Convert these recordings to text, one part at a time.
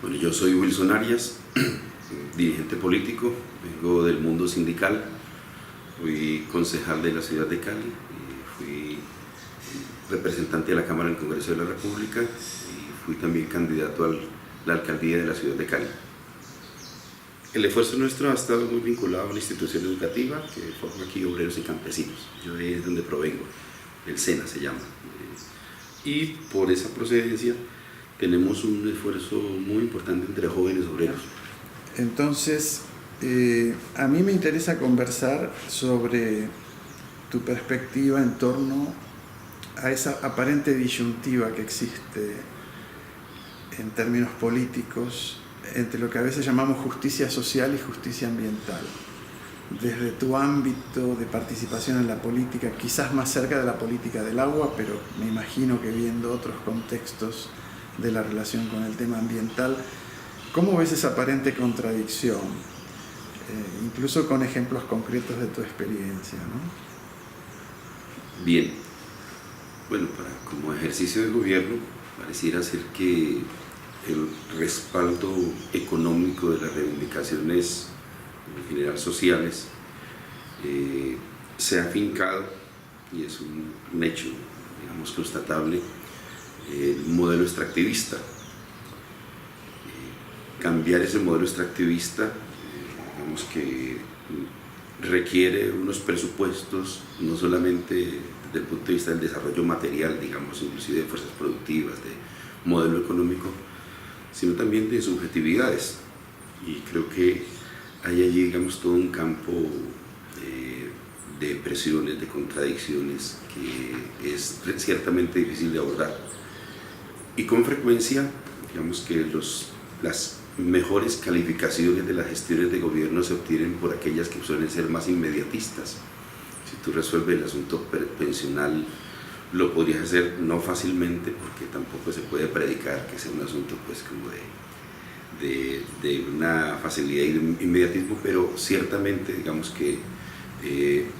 Bueno, yo soy Wilson Arias, dirigente político, vengo del mundo sindical, fui concejal de la ciudad de Cali, fui representante de la Cámara del Congreso de la República y fui también candidato a la alcaldía de la ciudad de Cali. El esfuerzo nuestro ha estado muy vinculado a la institución educativa que forma aquí obreros y campesinos. Yo de ahí es donde provengo, el SENA se llama. Y por esa procedencia tenemos un esfuerzo muy importante entre jóvenes obreros. Entonces, a mí me interesa conversar sobre tu perspectiva en torno a esa aparente disyuntiva que existe en términos políticos entre lo que a veces llamamos justicia social y justicia ambiental. Desde tu ámbito de participación en la política, quizás más cerca de la política del agua, pero me imagino que viendo otros contextos de la relación con el tema ambiental, ¿cómo ves esa aparente contradicción? Incluso con ejemplos concretos de tu experiencia, ¿no? Bien, bueno, como ejercicio de gobierno, pareciera ser que el respaldo económico de las reivindicaciones en general sociales se ha afincado, y es un hecho, digamos, constatable, un modelo extractivista. Cambiar ese modelo extractivista, digamos que requiere unos presupuestos, no solamente desde el punto de vista del desarrollo material, digamos, inclusive de fuerzas productivas, de modelo económico, sino también de subjetividades. Y creo que hay allí, digamos, todo un campo de presiones, de contradicciones, que es ciertamente difícil de abordar. Y con frecuencia, digamos que las mejores calificaciones de las gestiones de gobierno se obtienen por aquellas que suelen ser más inmediatistas. Si tú resuelves el asunto pensional, lo podrías hacer no fácilmente, porque tampoco se puede predicar que sea un asunto pues como de una facilidad y de un inmediatismo, pero ciertamente digamos que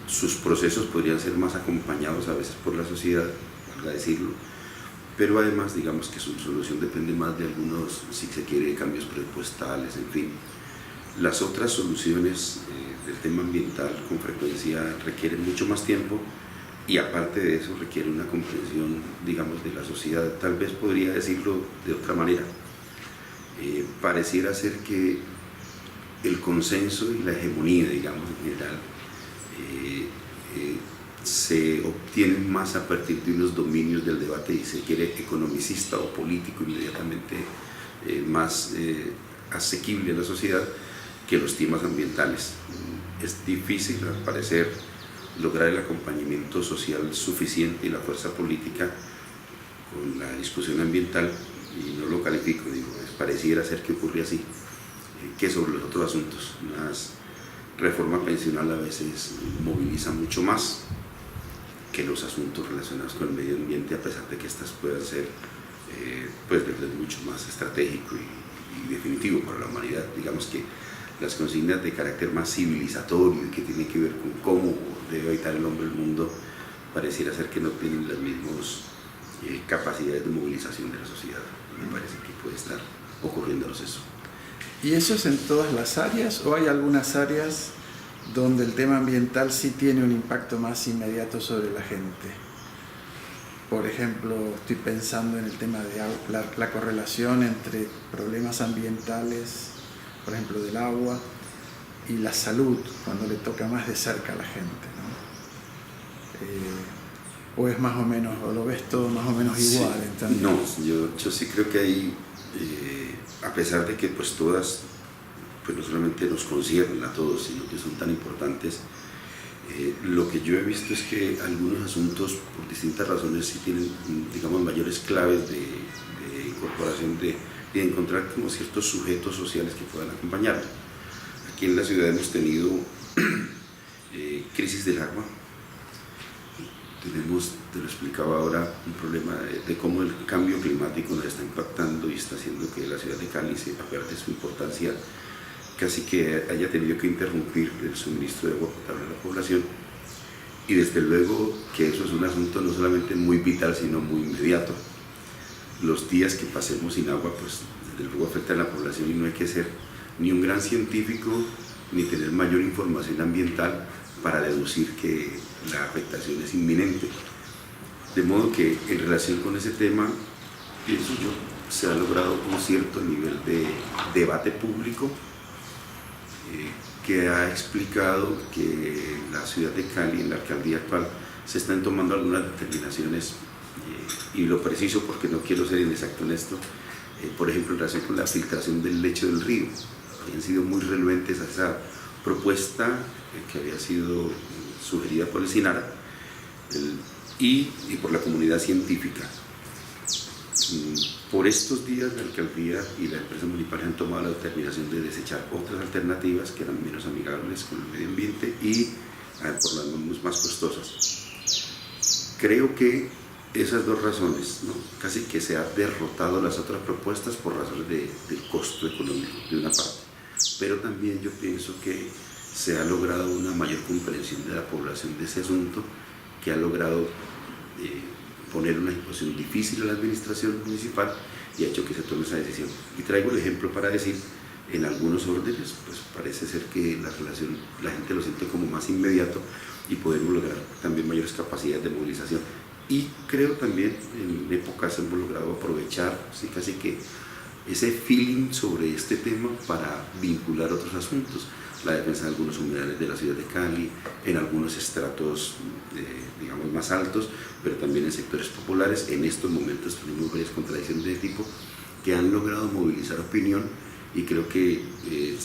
sus procesos podrían ser más acompañados a veces por la sociedad, para decirlo, pero además digamos que su solución depende más de algunos, si se quiere, cambios presupuestales, en fin. Las otras soluciones del tema ambiental con frecuencia requieren mucho más tiempo y aparte de eso requiere una comprensión, digamos, de la sociedad. Tal vez podría decirlo de otra manera. Pareciera ser que el consenso y la hegemonía, digamos, en general, se obtienen más a partir de unos dominios del debate, y se quiere economicista o político inmediatamente más asequible a la sociedad que los temas ambientales. Es difícil, al parecer, lograr el acompañamiento social suficiente y la fuerza política con la discusión ambiental, y no lo califico, digo, pareciera ser que ocurre así, que sobre los otros asuntos. Una reforma pensional a veces moviliza mucho más que los asuntos relacionados con el medio ambiente, a pesar de que estas puedan ser pues mucho más estratégico y definitivo para la humanidad. Digamos que las consignas de carácter más civilizatorio y que tienen que ver con cómo debe habitar el hombre el mundo, pareciera ser que no tienen las mismas capacidades de movilización de la sociedad. Me parece que puede estar ocurriéndonos eso. ¿Y eso es en todas las áreas o hay algunas áreas donde el tema ambiental sí tiene un impacto más inmediato sobre la gente? Por ejemplo, estoy pensando en el tema de la correlación entre problemas ambientales, por ejemplo, del agua, y la salud, cuando le toca más de cerca a la gente, ¿no? ¿O es más o menos, o lo ves todo más o menos igual? Sí, no, yo sí creo que hay, a pesar de que pues todas, pues no solamente nos conciernen a todos, sino que son tan importantes, lo que yo he visto es que algunos asuntos, por distintas razones, sí tienen, digamos, mayores claves de incorporación, de encontrar como ciertos sujetos sociales que puedan acompañar. Aquí en la ciudad hemos tenido crisis del agua. Tenemos, te lo explicaba ahora, un problema de cómo el cambio climático nos está impactando y está haciendo que la ciudad de Cali, a pesar de su importancia, casi que haya tenido que interrumpir el suministro de agua potable a la población. Y desde luego que eso es un asunto no solamente muy vital, sino muy inmediato. Los días que pasemos sin agua, pues desde luego afectan a la población y no hay que ser ni un gran científico ni tener mayor información ambiental para deducir que la afectación es inminente. De modo que en relación con ese tema, pienso yo, se ha logrado un cierto nivel de debate público que ha explicado que en la ciudad de Cali, en la alcaldía actual, se están tomando algunas determinaciones, y lo preciso porque no quiero ser inexacto en esto, por ejemplo, en relación con la filtración del lecho del río. Habían sido muy renuentes a esa propuesta que había sido sugerida por el SINARA y por la comunidad científica. Por estos días la alcaldía y la empresa municipal han tomado la determinación de desechar otras alternativas que eran menos amigables con el medio ambiente y por las más costosas. Creo que esas dos razones, ¿no? Casi que se ha derrotado las otras propuestas por razones del costo económico de una parte, pero también yo pienso que se ha logrado una mayor comprensión de la población de ese asunto, que ha logrado poner una situación difícil a la administración municipal y ha hecho que se tome esa decisión. Y traigo el ejemplo para decir, en algunos órdenes, pues parece ser que la relación, la gente lo siente como más inmediato y podemos lograr también mayores capacidades de movilización. Y creo también en épocas hemos logrado aprovechar, sí, casi que ese feeling sobre este tema para vincular otros asuntos, la defensa de algunos humedales de la ciudad de Cali, en algunos estratos, digamos, más altos, pero también en sectores populares. En estos momentos tenemos varias contradicciones de tipo que han logrado movilizar opinión y creo que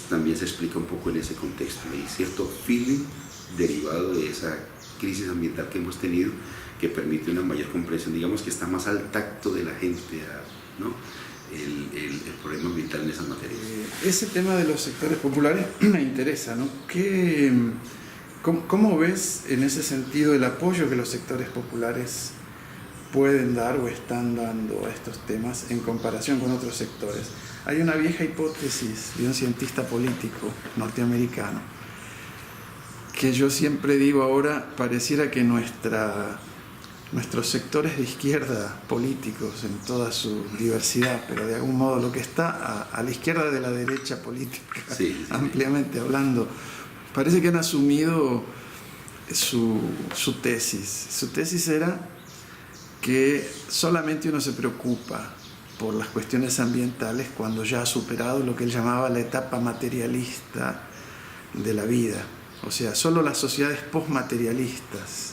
también se explica un poco en ese contexto. Hay cierto feeling derivado de esa crisis ambiental que hemos tenido que permite una mayor comprensión, digamos que está más al tacto de la gente, ¿no? El problema ambiental en esas materias. Ese tema de los sectores populares me interesa, ¿no? ¿Cómo ves en ese sentido el apoyo que los sectores populares pueden dar o están dando a estos temas en comparación con otros sectores? Hay una vieja hipótesis de un cientista político norteamericano que yo siempre digo ahora, pareciera que nuestros sectores de izquierda políticos en toda su diversidad, pero de algún modo lo que está a la izquierda de la derecha política, sí. Ampliamente hablando, parece que han asumido su tesis. Su tesis era que solamente uno se preocupa por las cuestiones ambientales cuando ya ha superado lo que él llamaba la etapa materialista de la vida. O sea, solo las sociedades postmaterialistas,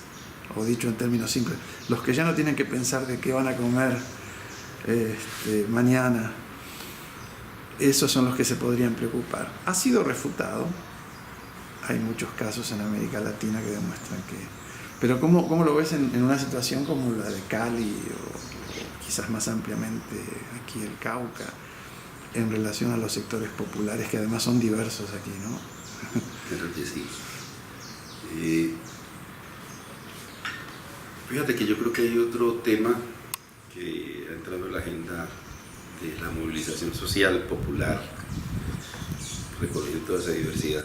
o dicho en términos simples, los que ya no tienen que pensar de qué van a comer mañana, esos son los que se podrían preocupar. Ha sido refutado, hay muchos casos en América Latina que demuestran que... Pero ¿cómo lo ves en una situación como la de Cali o quizás más ampliamente aquí el Cauca, en relación a los sectores populares que además son diversos aquí, ¿no? Claro que sí. Fíjate que yo creo que hay otro tema que ha entrado en la agenda de la movilización social, popular, recorriendo toda esa diversidad,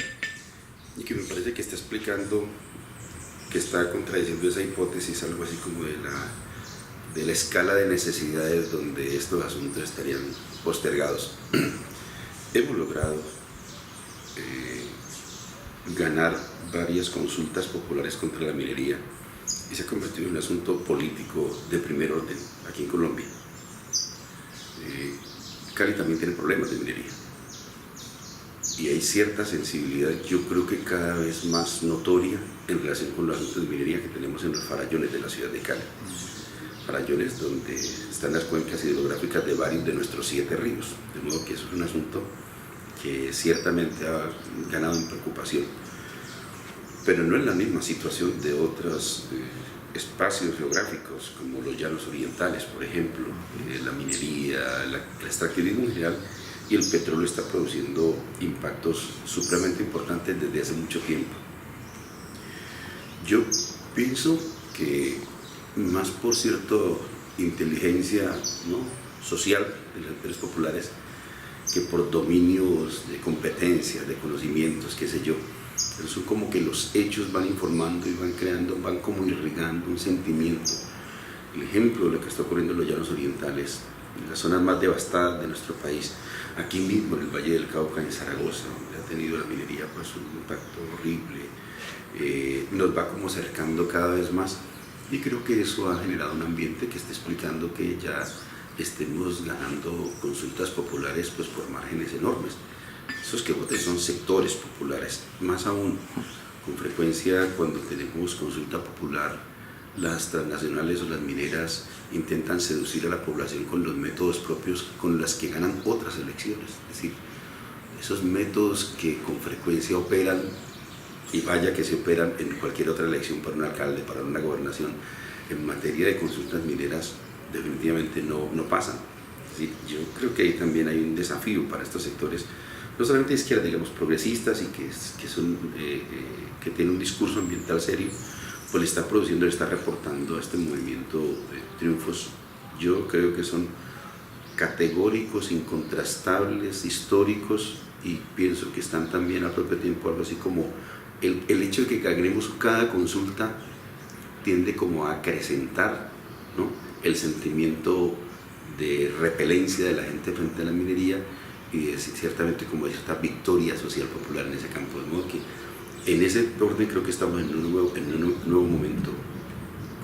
y que me parece que está explicando, que está contradiciendo esa hipótesis, algo así como de la escala de necesidades donde estos asuntos estarían postergados. Hemos logrado ganar varias consultas populares contra la minería y se ha convertido en un asunto político de primer orden aquí en Colombia. Cali también tiene problemas de minería y hay cierta sensibilidad, yo creo que cada vez más notoria en relación con los asuntos de minería que tenemos en los farallones de la ciudad de Cali. Farallones donde están las cuencas hidrográficas de varios de nuestros 7 ríos, de modo que eso es un asunto que ciertamente ha ganado en preocupación, pero no es la misma situación de otros espacios geográficos como los llanos orientales, por ejemplo. La minería, el extractivismo en general y el petróleo está produciendo impactos supremamente importantes desde hace mucho tiempo. Yo pienso que más por cierta inteligencia, ¿no?, social de los sectores populares que por dominios de competencias, de conocimientos, qué sé yo. Pero son como que los hechos van informando y van creando, van como irrigando un sentimiento. El ejemplo de lo que está ocurriendo en los llanos orientales las zonas más devastadas de nuestro país. Aquí mismo en el Valle del Cauca, en Zaragoza, donde ha tenido la minería pues un impacto horrible, nos va como acercando cada vez más, y creo que eso ha generado un ambiente que está explicando que ya estemos ganando consultas populares pues por márgenes enormes. Esos que voten son sectores populares, más aún con frecuencia cuando tenemos consulta popular, las transnacionales o las mineras intentan seducir a la población con los métodos propios con los que ganan otras elecciones, es decir, esos métodos que con frecuencia operan, y vaya que se operan en cualquier otra elección para un alcalde, para una gobernación, en materia de consultas mineras definitivamente no pasan. Es decir, yo creo que ahí también hay un desafío para estos sectores, no solamente de izquierda, digamos, progresistas y que tienen un discurso ambiental serio, pues le está produciendo, le está reportando a este movimiento triunfos, yo creo que son categóricos, incontrastables, históricos, y pienso que están también al propio tiempo algo así como el hecho de que ganemos cada consulta tiende como a acrecentar, ¿no?, el sentimiento de repelencia de la gente frente a la minería, y ciertamente como esta victoria social popular en ese campo, de modo que en ese orden creo que estamos en un nuevo momento,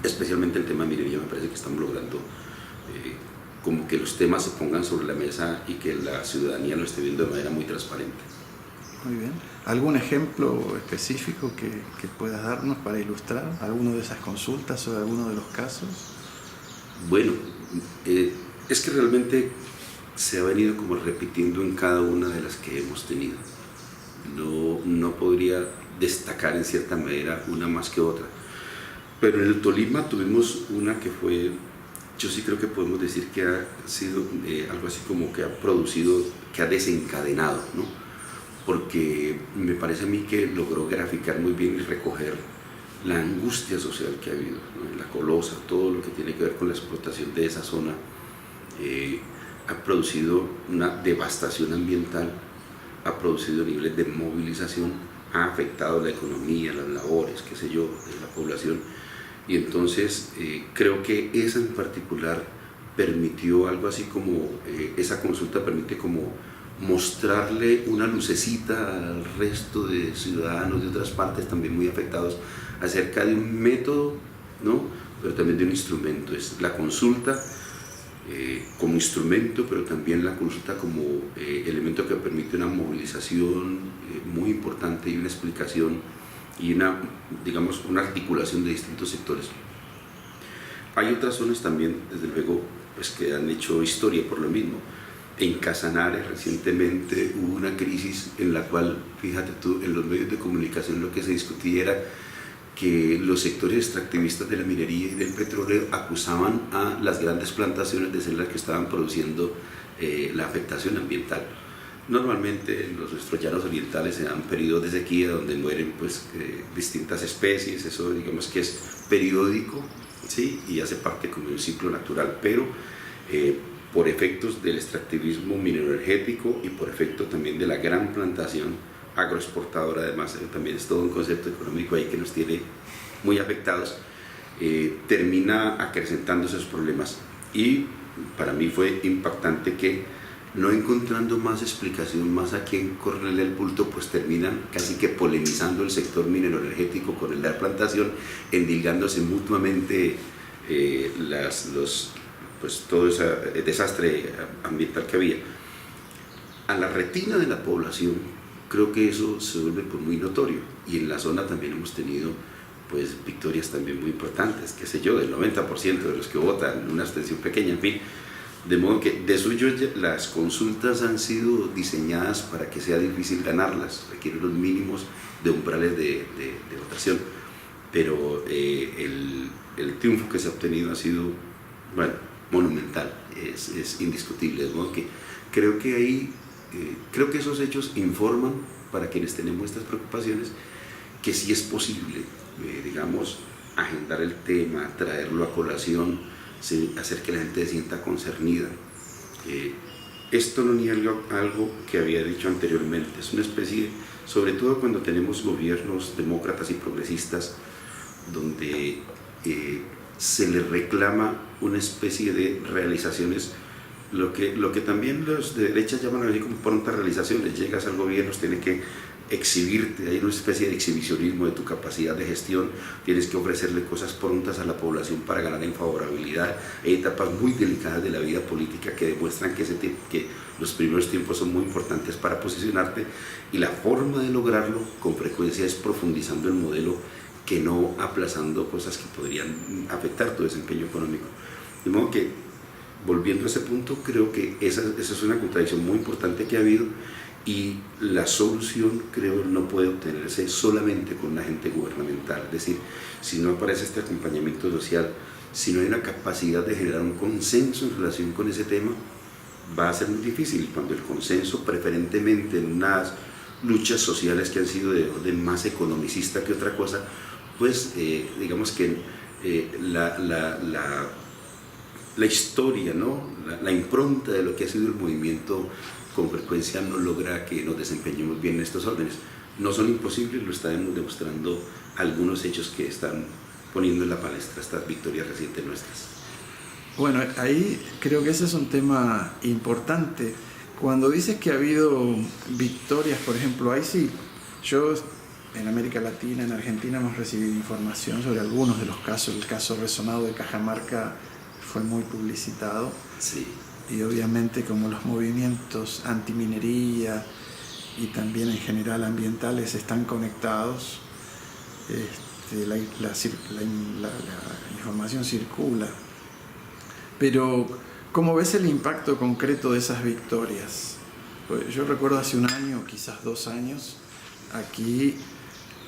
especialmente el tema de minería. Me parece que estamos logrando como que los temas se pongan sobre la mesa y que la ciudadanía lo esté viendo de manera muy transparente. Muy bien. ¿Algún ejemplo específico que puedas darnos para ilustrar alguno de esas consultas o de alguno de los casos? Bueno, es que realmente se ha venido como repitiendo en cada una de las que hemos tenido. No podría destacar en cierta manera una más que otra, pero en el Tolima tuvimos una que fue, yo sí creo que podemos decir que ha sido algo así como que ha producido, que ha desencadenado, ¿no?, porque me parece a mí que logró graficar muy bien y recoger la angustia social que ha habido, ¿no?, en La Colosa, todo lo que tiene que ver con la explotación de esa zona. Ha producido una devastación ambiental, ha producido niveles de movilización, ha afectado la economía, las labores, qué sé yo, de la población, y entonces creo que esa en particular permitió algo así como, esa consulta permite como mostrarle una lucecita al resto de ciudadanos de otras partes también muy afectados acerca de un método, ¿no?, pero también de un instrumento. Es la consulta como instrumento, pero también la consulta como elemento que permite una movilización muy importante y una explicación y una articulación de distintos sectores. Hay otras zonas también, desde luego, pues, que han hecho historia por lo mismo. En Casanare recientemente hubo una crisis en la cual, fíjate tú, en los medios de comunicación lo que se discutía era que los sectores extractivistas de la minería y del petróleo acusaban a las grandes plantaciones de ser las que estaban produciendo la afectación ambiental. Normalmente en nuestros llanos orientales se dan periodos de sequía donde mueren pues, distintas especies, eso digamos que es periódico, ¿sí?, y hace parte como de un ciclo natural, pero por efectos del extractivismo mineroenergético y por efecto también de la gran plantación agroexportadora, además también es todo un concepto económico ahí que nos tiene muy afectados, termina acrecentando esos problemas. Y para mí fue impactante que, no encontrando más explicación, más a quién correrle el bulto, pues terminan casi que polemizando el sector mineroenergético con el de la plantación, endilgándose mutuamente pues todo ese desastre ambiental que había. A la retina de la población, creo que eso se vuelve pues muy notorio, y en la zona también hemos tenido pues victorias también muy importantes, qué sé yo, del 90% de los que votan, una abstención pequeña, en fin, de modo que de suyo las consultas han sido diseñadas para que sea difícil ganarlas, requieren los mínimos de umbrales de votación, pero el triunfo que se ha obtenido ha sido, bueno, monumental, es indiscutible, de modo que creo que ahí creo que esos hechos informan para quienes tenemos estas preocupaciones que sí es posible, digamos, agendar el tema, traerlo a colación, hacer que la gente se sienta concernida. Esto no niega algo que había dicho anteriormente, es una especie, sobre todo cuando tenemos gobiernos demócratas y progresistas, donde se les reclama una especie de realizaciones Lo que también los de derecha llaman así como pronta realización. Llegas al gobierno, tienes que exhibirte, hay una especie de exhibicionismo de tu capacidad de gestión, tienes que ofrecerle cosas prontas a la población para ganar en favorabilidad. Hay etapas muy delicadas de la vida política que demuestran que los primeros tiempos son muy importantes para posicionarte, y la forma de lograrlo con frecuencia es profundizando el modelo, que no aplazando cosas que podrían afectar tu desempeño económico. De modo que, volviendo a ese punto, creo que esa es una contradicción muy importante que ha habido, y la solución, creo, no puede obtenerse solamente con un agente gubernamental. Es decir, si no aparece este acompañamiento social, si no hay una capacidad de generar un consenso en relación con ese tema, va a ser muy difícil. Cuando el consenso, preferentemente en unas luchas sociales que han sido de orden más economicista que otra cosa, pues digamos que la historia, ¿no? La impronta de lo que ha sido el movimiento con frecuencia no logra que nos desempeñemos bien en estos órdenes. No son imposibles, lo están demostrando algunos hechos que están poniendo en la palestra estas victorias recientes nuestras. Bueno, ahí creo que ese es un tema importante. Cuando dices que ha habido victorias, por ejemplo, ahí sí, yo en América Latina, en Argentina, hemos recibido información sobre algunos de los casos. El caso resonado de Cajamarca fue muy publicitado. Sí. Y obviamente, como los movimientos antiminería y también en general ambientales están conectados, la información circula. Pero, ¿cómo ves el impacto concreto de esas victorias? Pues yo recuerdo hace un año, quizás 2 años, aquí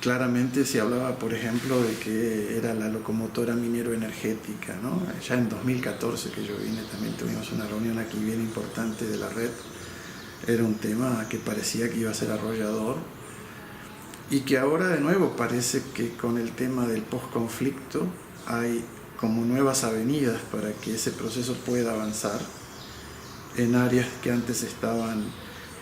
claramente se hablaba, por ejemplo, de que era la locomotora minero-energética, ¿no? Ya en 2014 que yo vine, también tuvimos una reunión aquí bien importante de la red. Era un tema que parecía que iba a ser arrollador, y que ahora de nuevo parece que con el tema del posconflicto hay como nuevas avenidas para que ese proceso pueda avanzar en áreas que antes estaban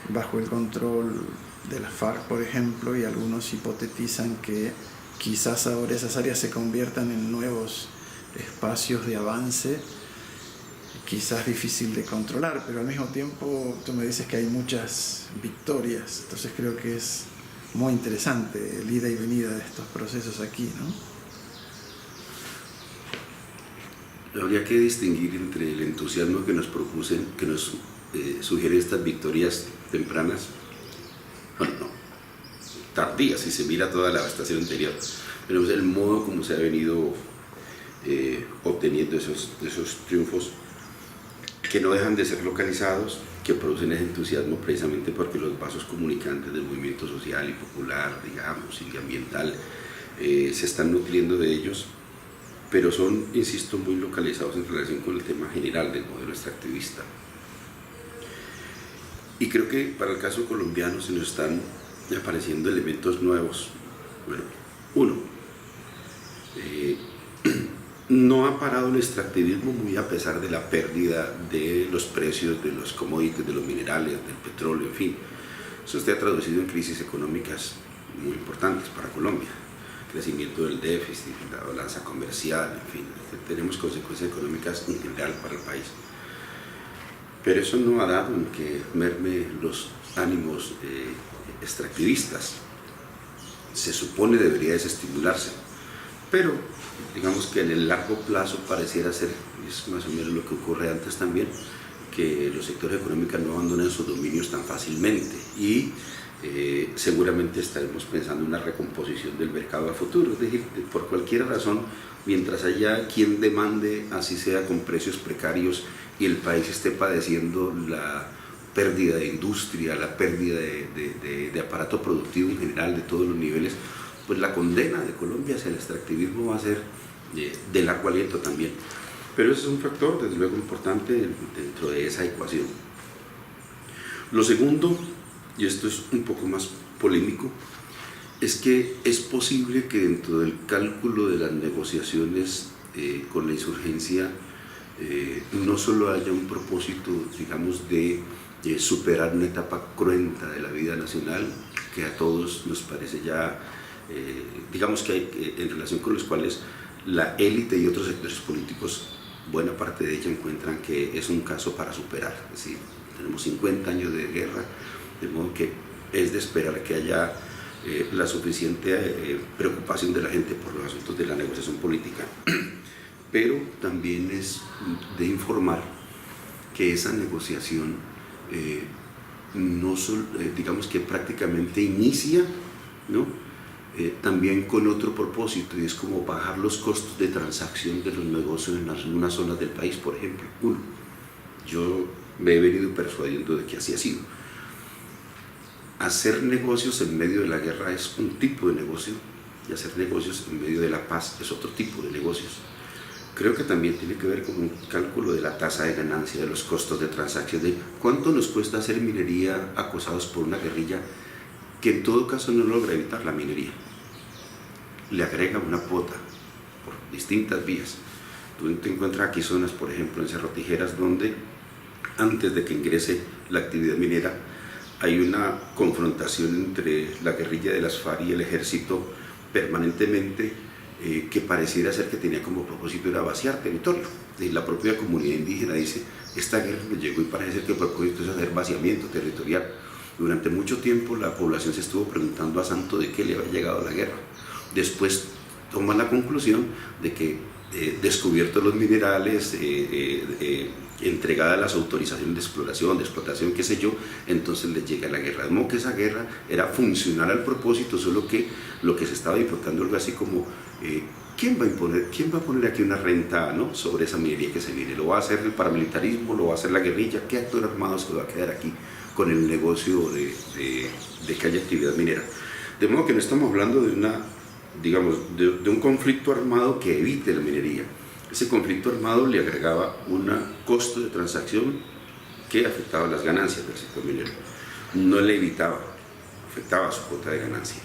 bajo el control de la FARC, por ejemplo, y algunos hipotetizan que quizás ahora esas áreas se conviertan en nuevos espacios de avance, quizás difícil de controlar, pero al mismo tiempo tú me dices que hay muchas victorias, entonces creo que es muy interesante el ida y venida de estos procesos aquí, ¿no? Habría que distinguir entre el entusiasmo que nos sugieren estas victorias tempranas, bueno, no, tardías si se mira toda la estación anterior, pero el modo como se ha venido obteniendo esos triunfos, que no dejan de ser localizados, que producen ese entusiasmo precisamente porque los vasos comunicantes del movimiento social y popular, digamos, y ambiental, se están nutriendo de ellos, pero son, insisto, muy localizados en relación con el tema general del modelo extractivista. Y creo que para el caso colombiano se nos están apareciendo elementos nuevos. Bueno, uno, no ha parado el extractivismo muy a pesar de la pérdida de los precios de los commodities, de los minerales, del petróleo, en fin. Eso se ha traducido en crisis económicas muy importantes para Colombia. Crecimiento del déficit, la balanza comercial, en fin, tenemos consecuencias económicas en general para el país. Pero eso no ha dado en que merme los ánimos extractivistas. Se supone debería desestimularse, pero digamos que en el largo plazo pareciera ser, es más o menos lo que ocurre antes también, que los sectores económicos no abandonan sus dominios tan fácilmente, y seguramente estaremos pensando en una recomposición del mercado a futuro. Es decir, por cualquier razón, mientras haya quien demande, así sea con precios precarios, y el país esté padeciendo la pérdida de industria, la pérdida de aparato productivo en general de todos los niveles, pues la condena de Colombia hacia el extractivismo va a ser de largo aliento también. Pero ese es un factor, desde luego, importante dentro de esa ecuación. Lo segundo, y esto es un poco más polémico, es que es posible que dentro del cálculo de las negociaciones con la insurgencia no solo haya un propósito, digamos, de superar una etapa cruenta de la vida nacional, que a todos nos parece ya, digamos que hay, en relación con los cuales la élite y otros sectores políticos buena parte de ella encuentran que es un caso para superar. Es decir, tenemos 50 años de guerra, de modo que es de esperar que haya la suficiente preocupación de la gente por los asuntos de la negociación política. Pero también es de informar que esa negociación no digamos que prácticamente inicia, ¿no? También con otro propósito, y es como bajar los costos de transacción de los negocios en algunas zonas del país, por ejemplo. Uno, yo me he venido persuadiendo de que así ha sido. Hacer negocios en medio de la guerra es un tipo de negocio, y hacer negocios en medio de la paz es otro tipo de negocios. Creo que también tiene que ver con un cálculo de la tasa de ganancia, de los costos de transacción, de cuánto nos cuesta hacer minería acosados por una guerrilla que en todo caso no logra evitar la minería. Le agrega una cuota por distintas vías. Tú te encuentras aquí zonas, por ejemplo, en Cerro Tijeras, donde antes de que ingrese la actividad minera hay una confrontación entre la guerrilla de las FARC y el ejército permanentemente, que pareciera ser que tenía como propósito era vaciar territorio. Y la propia comunidad indígena dice, esta guerra nos llegó y parece ser que el propósito es hacer vaciamiento territorial. Durante mucho tiempo la población se estuvo preguntando a santo de qué le había llegado la guerra. Después toman la conclusión de que descubiertos los minerales, entregadas las autorizaciones de explotación, qué sé yo, entonces les llega la guerra. De modo que esa guerra era funcional al propósito, solo que lo que se estaba invocando algo así como ¿quién va a poner aquí una renta, ¿no?, sobre esa minería que se viene? ¿Lo va a hacer el paramilitarismo? ¿Lo va a hacer la guerrilla? ¿Qué actor armado se va a quedar aquí con el negocio de que haya actividad minera? De modo que no estamos hablando de de un conflicto armado que evite la minería. Ese conflicto armado le agregaba un costo de transacción que afectaba las ganancias del sector minero. No le evitaba, afectaba su cuota de ganancia.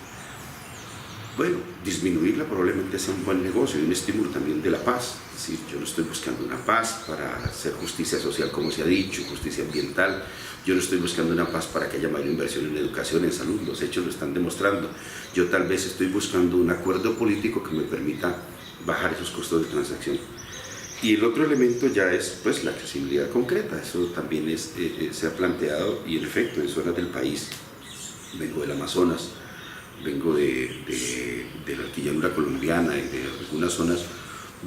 Bueno, disminuirla probablemente sea un buen negocio y un estímulo también de la paz. Es decir, yo no estoy buscando una paz para hacer justicia social, como se ha dicho, justicia ambiental. Yo no estoy buscando una paz para que haya mayor inversión en educación, en salud. Los hechos lo están demostrando. Yo tal vez estoy buscando un acuerdo político que me permita bajar esos costos de transacción. Y el otro elemento ya es pues la accesibilidad concreta. Eso también se ha planteado, y en efecto en zonas del país, vengo del Amazonas, vengo de la altillanura colombiana y de algunas zonas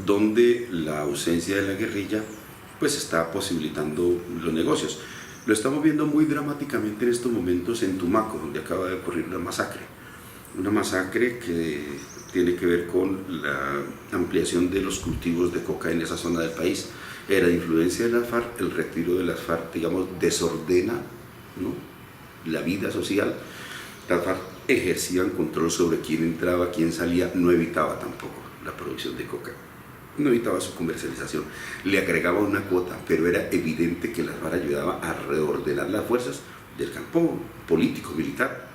donde la ausencia de la guerrilla pues está posibilitando los negocios. Lo estamos viendo muy dramáticamente en estos momentos en Tumaco, donde acaba de ocurrir una masacre que tiene que ver con la ampliación de los cultivos de coca en esa zona del país. Era de influencia de las FARC, el retiro de las FARC, digamos, desordena, ¿no?, la vida social. Las FARC ejercían control sobre quién entraba, quién salía, no evitaba tampoco la producción de coca, no evitaba su comercialización, le agregaba una cuota, pero era evidente que las FARC ayudaba a reordenar las fuerzas del campo político, militar.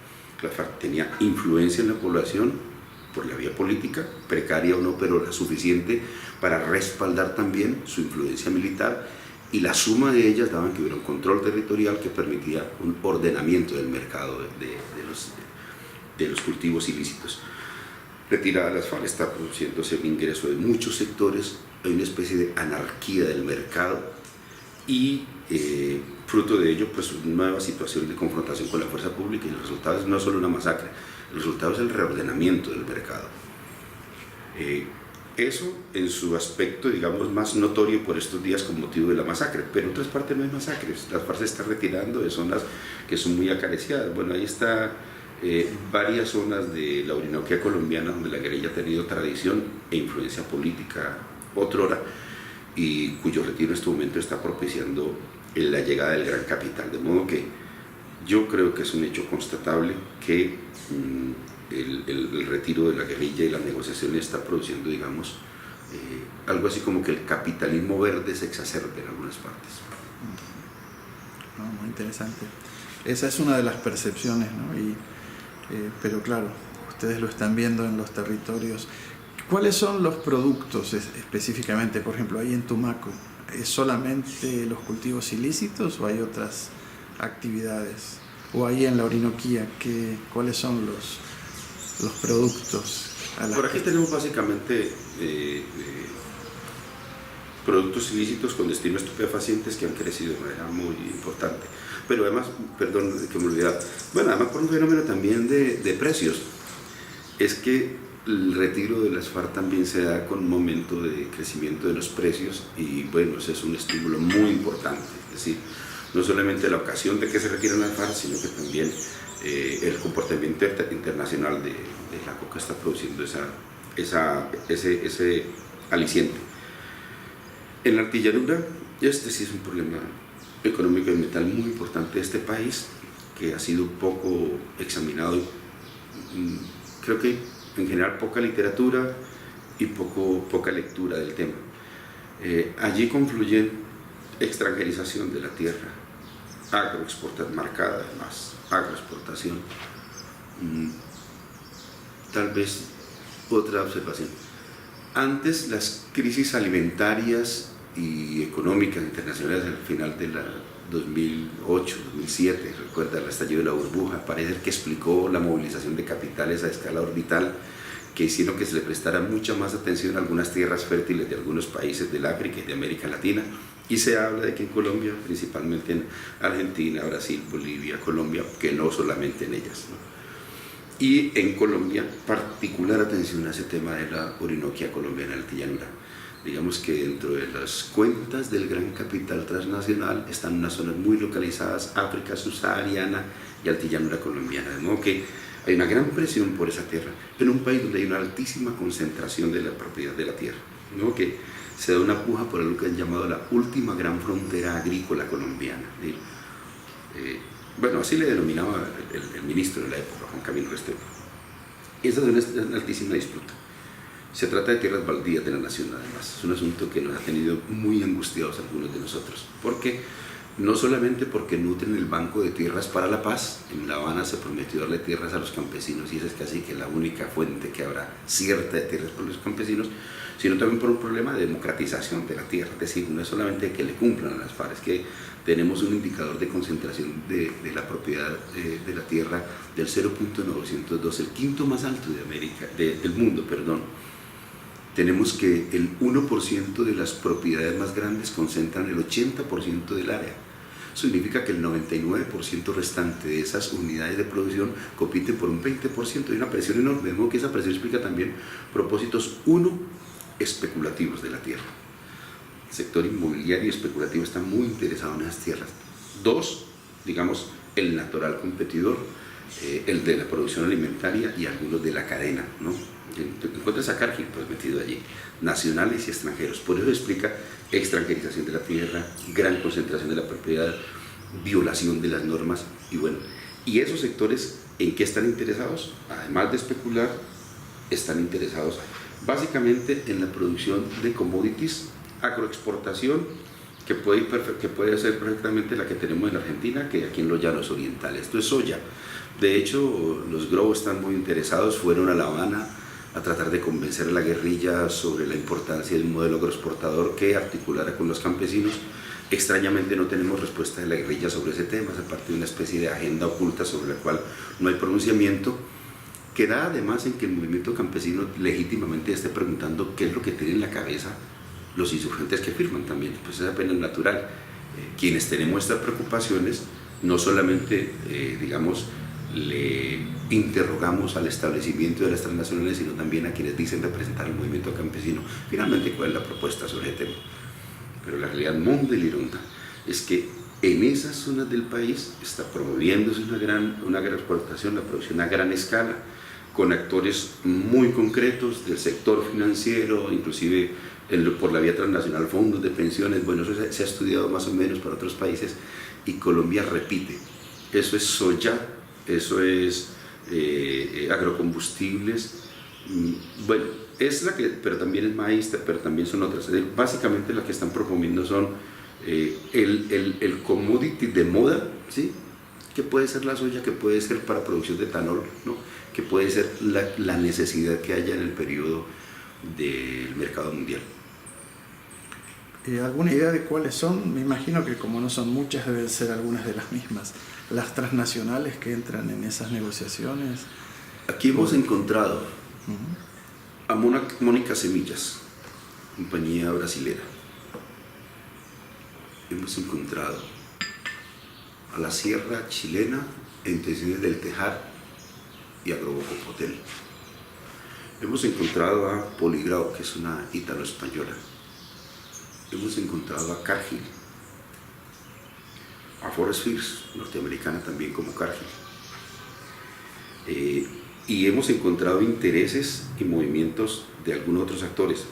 La FARC tenía influencia en la población por la vía política, precaria o no, pero la suficiente para respaldar también su influencia militar, y la suma de ellas daban que hubiera un control territorial que permitía un ordenamiento del mercado de los cultivos ilícitos. Retirada las FARC está produciéndose el ingreso de muchos sectores, hay una especie de anarquía del mercado y fruto de ello pues una nueva situación de confrontación con la fuerza pública, y el resultado es no solo una masacre, el resultado es el reordenamiento del mercado. Eso en su aspecto, digamos, más notorio por estos días con motivo de la masacre, pero en otras partes no hay masacres. Las FARC se están retirando de zonas que son muy acariciadas. Bueno, ahí está varias zonas de la Orinoquia colombiana donde la guerrilla ha tenido tradición e influencia política otrora, y cuyo retiro en este momento está propiciando la llegada del gran capital. De modo que yo creo que es un hecho constatable que el retiro de la guerrilla y las negociaciones está produciendo, digamos, algo así como que el capitalismo verde se exacerbe en algunas partes. Muy interesante. Esa es una de las percepciones, ¿no? Pero claro, ustedes lo están viendo en los territorios. ¿Cuáles son los productos específicamente, por ejemplo, ahí en Tumaco? ¿Es solamente los cultivos ilícitos o hay otras actividades? ¿O ahí en la Orinoquía, cuáles son los productos? Por aquí tenemos básicamente productos ilícitos con destino a estupefacientes que han crecido de manera muy importante. Pero además, perdón que me olvidaba, bueno, además por un fenómeno también de precios, es que el retiro de las FARC también se da con un momento de crecimiento de los precios y bueno, ese es un estímulo muy importante, es decir, no solamente la ocasión de que se retiren las FARC, sino que también el comportamiento internacional de la coca está produciendo ese aliciente. En la artillanura, este sí es un problema económico y ambiental muy importante de este país, que ha sido poco examinado. Creo que en general poca literatura y poca lectura del tema. Allí confluyen extranjerización de la tierra, agroexportación marcada además, agroexportación. Tal vez otra observación. Antes las crisis alimentarias y económicas internacionales al final de la 2008, 2007, recuerda el estallido de la burbuja, parece que explicó la movilización de capitales a escala orbital que hicieron que se le prestara mucha más atención a algunas tierras fértiles de algunos países del África y de América Latina, y se habla de que en Colombia, principalmente en Argentina, Brasil, Bolivia, Colombia, que no solamente en ellas, ¿no? Y en Colombia, particular atención a ese tema de la Orinoquia colombiana, la altillanura. Digamos que dentro de las cuentas del gran capital transnacional están unas zonas muy localizadas, África subsahariana y altillanura colombiana, de modo que hay una gran presión por esa tierra, en un país donde hay una altísima concentración de la propiedad de la tierra, de modo que se da una puja por lo que han llamado la última gran frontera agrícola colombiana. Bueno, así le denominaba el ministro de la época, Juan Camilo Restrepo. Esa es una altísima disputa. Se trata de tierras baldías de la nación, además. Es un asunto que nos ha tenido muy angustiados algunos de nosotros. Porque no solamente porque nutren el Banco de Tierras para la Paz, en La Habana se prometió darle tierras a los campesinos y esa es casi que la única fuente que habrá cierta de tierras para los campesinos, sino también por un problema de democratización de la tierra. Es decir, no es solamente que le cumplan a las FARC, es que tenemos un indicador de concentración de la propiedad de la tierra del 0.902, el quinto más alto del mundo, perdón. Tenemos que el 1% de las propiedades más grandes concentran el 80% del área. Eso significa que el 99% restante de esas unidades de producción compiten por un 20%. Hay una presión enorme, de modo que esa presión explica también propósitos, uno, especulativos de la tierra. El sector inmobiliario y especulativo está muy interesado en esas tierras. Dos, digamos, el natural competidor, el de la producción alimentaria y algunos de la cadena, ¿no? Encuentras a Cargill pues metido allí, nacionales y extranjeros. Por eso explica extranjerización de la tierra, gran concentración de la propiedad, violación de las normas y bueno, y esos sectores ¿en qué están interesados? Además de especular, están interesados básicamente en la producción de commodities, agroexportación, que puede ser perfectamente la que tenemos en Argentina, que aquí en los llanos orientales. Esto es soya. De hecho, los Grau están muy interesados, fueron a La Habana a tratar de convencer a la guerrilla sobre la importancia de un modelo agroexportador que articulara con los campesinos. Extrañamente no tenemos respuesta de la guerrilla sobre ese tema, es parte de una especie de agenda oculta sobre la cual no hay pronunciamiento, que da además en que el movimiento campesino legítimamente esté preguntando qué es lo que tienen en la cabeza los insurgentes que firman también, pues es apenas natural. Quienes tenemos estas preocupaciones no solamente, digamos, le interrogamos al establecimiento de las transnacionales, sino también a quienes dicen representar al movimiento campesino. Finalmente, ¿cuál es la propuesta sobre el tema? Pero la realidad muy delirante es que en esas zonas del país está promoviéndose una gran exportación, la producción a gran escala, con actores muy concretos del sector financiero, inclusive por la vía transnacional, fondos de pensiones. Bueno, eso se ha estudiado más o menos para otros países y Colombia repite. Eso es soya, eso es agrocombustibles, bueno, es la que, pero también es maíz, pero también son otras. Básicamente las que están proponiendo son el commodity de moda, ¿sí? Que puede ser la soya, que puede ser para producción de etanol, ¿no? Que puede ser la necesidad que haya en el periodo del mercado mundial. ¿Alguna idea de cuáles son? Me imagino que como no son muchas, deben ser algunas de las mismas. Las transnacionales que entran en esas negociaciones. Aquí hemos encontrado a Mónica Semillas, compañía brasilera, hemos encontrado a la sierra chilena entre Ciudad del Tejar y Agrobocopotel. Hemos encontrado a Poligrao, que es una ítalo-española. Hemos encontrado a Cargill, a Forest First, norteamericana también como Cargill. Y hemos encontrado intereses y movimientos de algunos otros actores.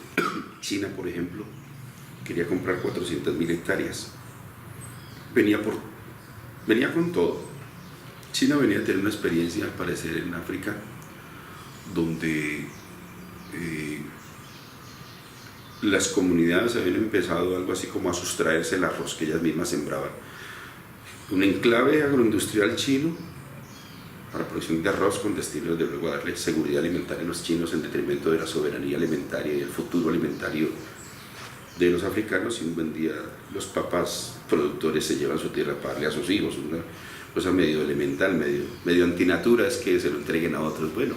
China, por ejemplo, quería comprar 400.000 hectáreas. Venía con todo. China venía a tener una experiencia, al parecer, en África, donde las comunidades habían empezado algo así como a sustraerse el arroz que ellas mismas sembraban. Un enclave agroindustrial chino para producción de arroz con destino de luego a darle seguridad alimentaria a los chinos en detrimento de la soberanía alimentaria y el futuro alimentario de los africanos. Y un buen día los papás productores se llevan su tierra para darle a sus hijos, una cosa medio elemental, medio antinatura es que se lo entreguen a otros. Bueno,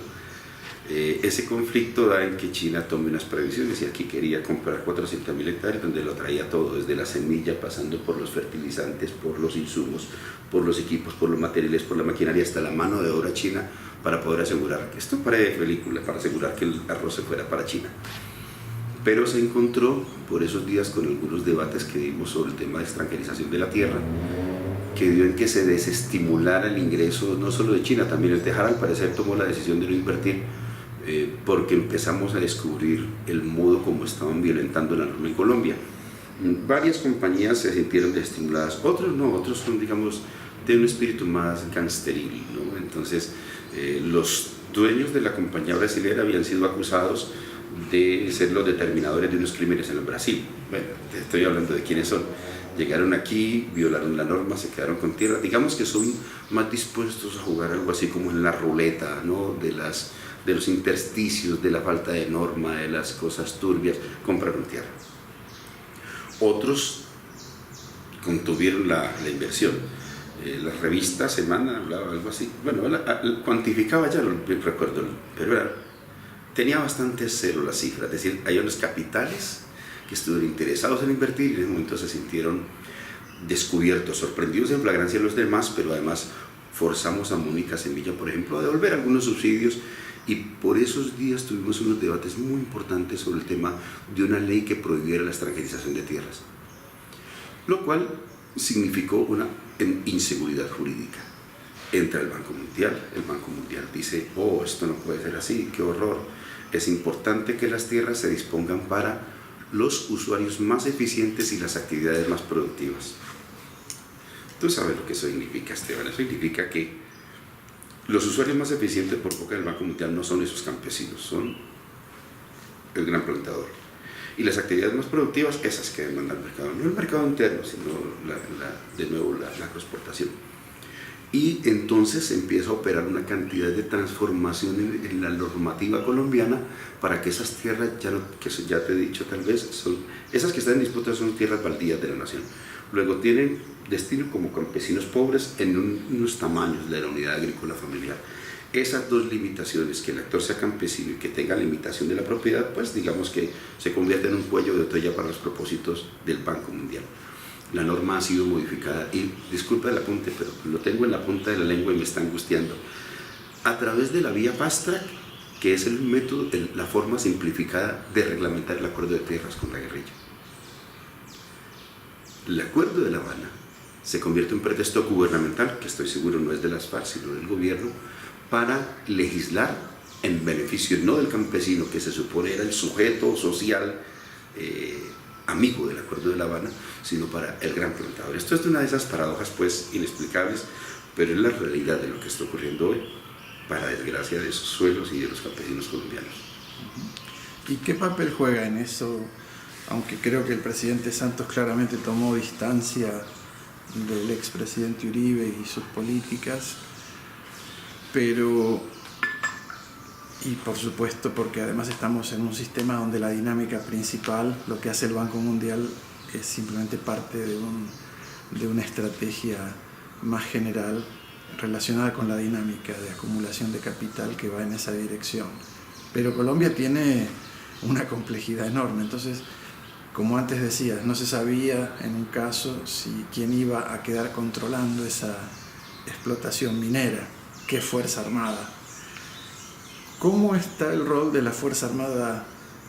ese conflicto da en que China tome unas previsiones, y aquí quería comprar 400.000 hectáreas donde lo traía todo, desde la semilla, pasando por los fertilizantes, por los insumos, por los equipos, por los materiales, por la maquinaria, hasta la mano de obra china, para poder asegurar, esto parece película, para asegurar que el arroz se fuera para China. Pero se encontró por esos días con algunos debates que dimos sobre el tema de extranjerización de la tierra, que dio en que se desestimulara el ingreso no solo de China, también el Tejar al parecer tomó la decisión de no invertir, porque empezamos a descubrir el modo como estaban violentando la norma en Colombia. Varias compañías se sintieron desestimuladas, otros no, otros son, digamos, de un espíritu más gangsteril, ¿no? Entonces, los dueños de la compañía brasilera habían sido acusados de ser los determinadores de unos crímenes en el Brasil. Bueno, te estoy hablando de quiénes son. Llegaron aquí, violaron la norma, se quedaron con tierra. Digamos que son más dispuestos a jugar algo así como en la ruleta, ¿no? de los intersticios, de la falta de norma, de las cosas turbias, compraron tierra. Otros contuvieron la inversión. La revista Semana hablaba algo así, bueno, cuantificaba, ya no recuerdo, pero tenía bastante cero la cifra, es decir, hay unos capitales que estuvieron interesados en invertir y en ese momento se sintieron descubiertos, sorprendidos en flagrancia de los demás, pero además forzamos a Mónica Semilla, por ejemplo, a devolver algunos subsidios, y por esos días tuvimos unos debates muy importantes sobre el tema de una ley que prohibiera la extranjerización de tierras, lo cual significó una inseguridad jurídica. Entra el Banco Mundial dice, oh, esto no puede ser así, qué horror, es importante que las tierras se dispongan para los usuarios más eficientes y las actividades más productivas. Tú sabes lo que eso significa, Esteban. Eso significa que los usuarios más eficientes por boca del Banco Mundial no son esos campesinos, son el gran plantador. Y las actividades más productivas, esas que demanda el mercado, no el mercado interno, sino de nuevo la agroexportación. Y entonces empieza a operar una cantidad de transformación en la normativa colombiana para que esas tierras, que ya te he dicho tal vez, esas que están en disputa son tierras baldías de la nación. Luego tienen destino como campesinos pobres en unos tamaños de la unidad agrícola familiar. Esas dos limitaciones, que el actor sea campesino y que tenga limitación de la propiedad, pues digamos que se convierte en un cuello de botella para los propósitos del Banco Mundial. La norma ha sido modificada y, disculpa el apunte, pero lo tengo en la punta de la lengua y me está angustiando, a través de la vía fast track, que es el método, la forma simplificada de reglamentar el acuerdo de tierras con la guerrilla. El acuerdo de La Habana se convierte en un pretexto gubernamental, que estoy seguro no es de las FARC, sino del gobierno, para legislar en beneficio no del campesino, que se supone era el sujeto social amigo del acuerdo de La Habana, sino para el gran plantador. Esto es una de esas paradojas pues inexplicables, pero es la realidad de lo que está ocurriendo hoy, para desgracia de esos suelos y de los campesinos colombianos. ¿Y qué papel juega en eso? Aunque creo que el presidente Santos claramente tomó distancia del expresidente Uribe y sus políticas, pero, y por supuesto porque además estamos en un sistema donde la dinámica principal, lo que hace el Banco Mundial, es simplemente parte de una estrategia más general relacionada con la dinámica de acumulación de capital que va en esa dirección. Pero Colombia tiene una complejidad enorme, entonces como antes decías, no se sabía en un caso si quién iba a quedar controlando esa explotación minera, qué Fuerza Armada. ¿Cómo está el rol de la Fuerza Armada,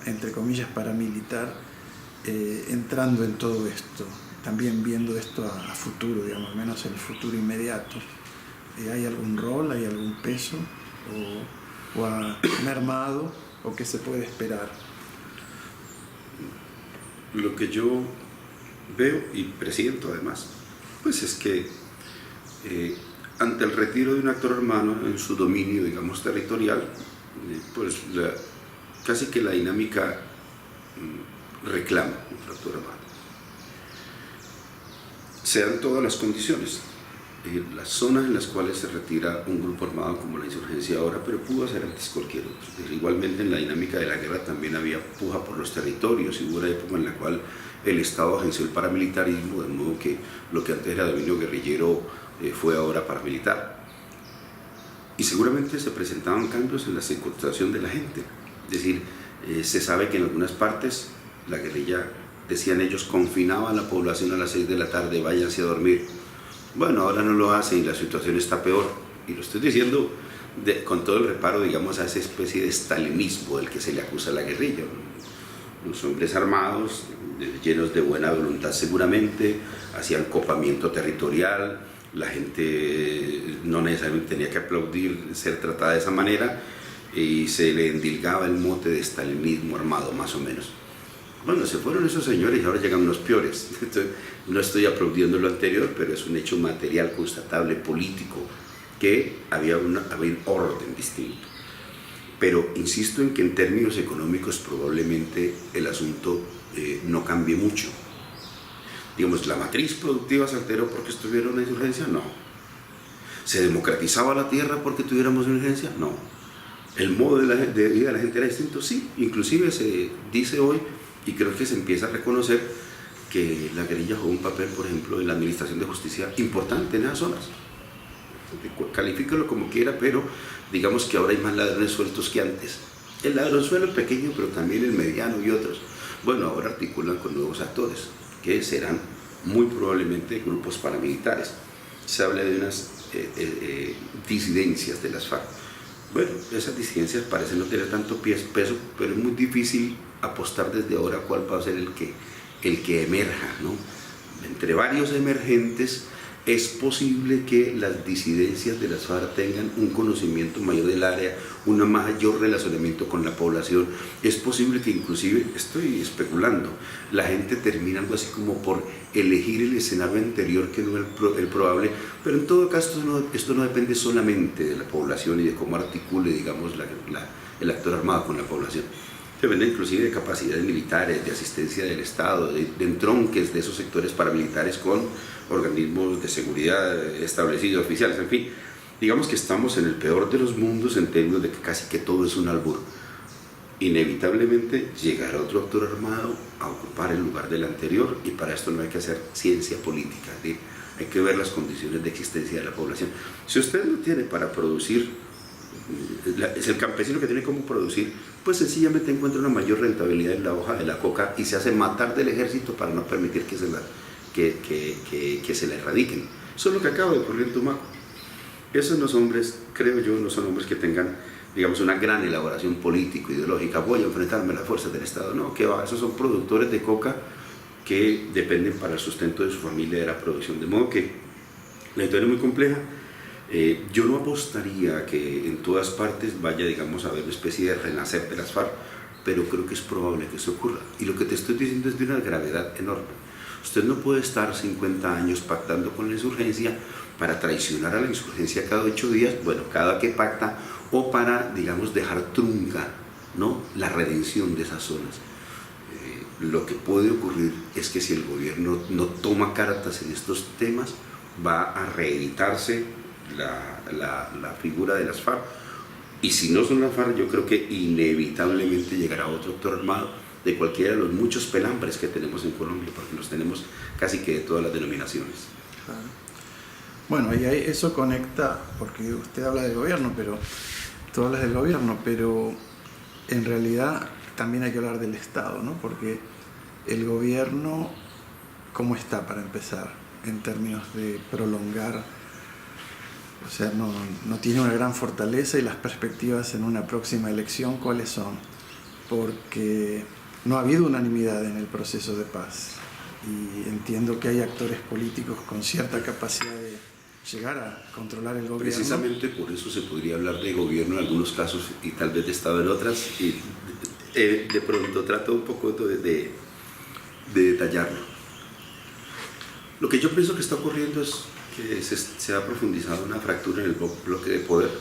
entre comillas, paramilitar, entrando en todo esto? También viendo esto a futuro, digamos, al menos el futuro inmediato. ¿Hay algún rol, hay algún peso? ¿O ha mermado? ¿O qué se puede esperar? Lo que yo veo y presiento además, pues es que ante el retiro de un actor armado en su dominio, digamos, territorial, pues casi que la dinámica reclama un actor armado. Se dan todas las condiciones, las zonas en las cuales se retira un grupo armado como la insurgencia ahora, pero pudo hacer antes cualquier otro. Igualmente en la dinámica de la guerra también había puja por los territorios y hubo una época en la cual el Estado agenció el paramilitarismo, de modo que lo que antes era dominio guerrillero fue ahora paramilitar. Y seguramente se presentaban cambios en la circunstancia de la gente, es decir, se sabe que en algunas partes la guerrilla, decían ellos, confinaba a la población a las 6 de la tarde, váyanse a dormir. Bueno, ahora no lo hace y la situación está peor. Y lo estoy diciendo con todo el reparo, digamos, a esa especie de stalinismo del que se le acusa a la guerrilla. Los hombres armados, llenos de buena voluntad seguramente, hacían copamiento territorial, la gente no necesariamente tenía que aplaudir ser tratada de esa manera y se le endilgaba el mote de stalinismo armado, más o menos. Bueno, se fueron esos señores y ahora llegan los peores. Entonces, no estoy aplaudiendo lo anterior, pero es un hecho material, constatable, político, que había un orden distinto. Pero insisto en que en términos económicos probablemente el asunto no cambie mucho. Digamos, la matriz productiva se alteró porque estuviera una insurgencia, no. ¿Se democratizaba la tierra porque tuviéramos una insurgencia? No. ¿El modo de vida de la gente era distinto? Sí. Inclusive se dice hoy, y creo que se empieza a reconocer, que la guerrilla jugó un papel, por ejemplo, en la administración de justicia importante en esas zonas. Califícalo como quiera, pero digamos que ahora hay más ladrones sueltos que antes. El ladronzuelo es pequeño, pero también el mediano y otros. Bueno, ahora articulan con nuevos actores, que serán muy probablemente grupos paramilitares. Se habla de unas disidencias de las FARC. Bueno, esas disidencias parecen no tener tanto peso, pero es muy difícil apostar desde ahora cuál va a ser el que emerja, ¿no? Entre varios emergentes es posible que las disidencias de las FARC tengan un conocimiento mayor del área, un mayor relacionamiento con la población. Es posible que inclusive, estoy especulando, la gente termine algo así como por elegir el escenario anterior que no el probable, pero en todo caso esto no depende solamente de la población y de cómo articule, digamos, el actor armado con la población. Depende inclusive de capacidades militares, de asistencia del Estado, de entronques de esos sectores paramilitares con organismos de seguridad establecidos, oficiales, en fin. Digamos que estamos en el peor de los mundos en términos de que casi que todo es un albur. Inevitablemente llegará otro actor armado a ocupar el lugar del anterior y para esto no hay que hacer ciencia política, ¿sí? Hay que ver las condiciones de existencia de la población. Si usted no tiene para producir, es el campesino que tiene cómo producir, pues sencillamente encuentra una mayor rentabilidad en la hoja de la coca y se hace matar del ejército para no permitir que se la erradiquen. Eso es lo que acaba de ocurrir en Tumaco. Esos los hombres, creo yo, no son hombres que tengan, digamos, una gran elaboración político-ideológica. Voy a enfrentarme a las fuerzas del Estado. No, que va, esos son productores de coca que dependen para el sustento de su familia de la producción. De modo que la historia es muy compleja. Yo no apostaría a que en todas partes vaya, digamos, a haber una especie de renacer de las FARC, pero creo que es probable que eso ocurra. Y lo que te estoy diciendo es de una gravedad enorme. Usted no puede estar 50 años pactando con la insurgencia para traicionar a la insurgencia cada 8 días, bueno, cada que pacta, o para, digamos, dejar trunca, ¿no?, la redención de esas zonas. Lo que puede ocurrir es que si el gobierno no toma cartas en estos temas, va a reeditarse la figura de las FARC, y si no son las FARC, yo creo que inevitablemente llegará otro actor armado de cualquiera de los muchos pelambres que tenemos en Colombia, porque los tenemos casi que de todas las denominaciones. Bueno, y ahí eso conecta, porque usted habla del gobierno, pero tú hablas del gobierno, pero en realidad también hay que hablar del Estado, ¿no? Porque ¿El gobierno cómo está para empezar en términos de prolongar? O sea, no tiene una gran fortaleza, y las perspectivas en una próxima elección, ¿cuáles son? Porque no ha habido unanimidad en el proceso de paz, y entiendo que hay actores políticos con cierta capacidad de llegar a controlar el gobierno. Precisamente por eso se podría hablar de gobierno en algunos casos y tal vez de Estado en otras, y de pronto trato un poco de detallarlo. Lo que yo pienso que está ocurriendo es que se ha profundizado una fractura en el bloque de poder,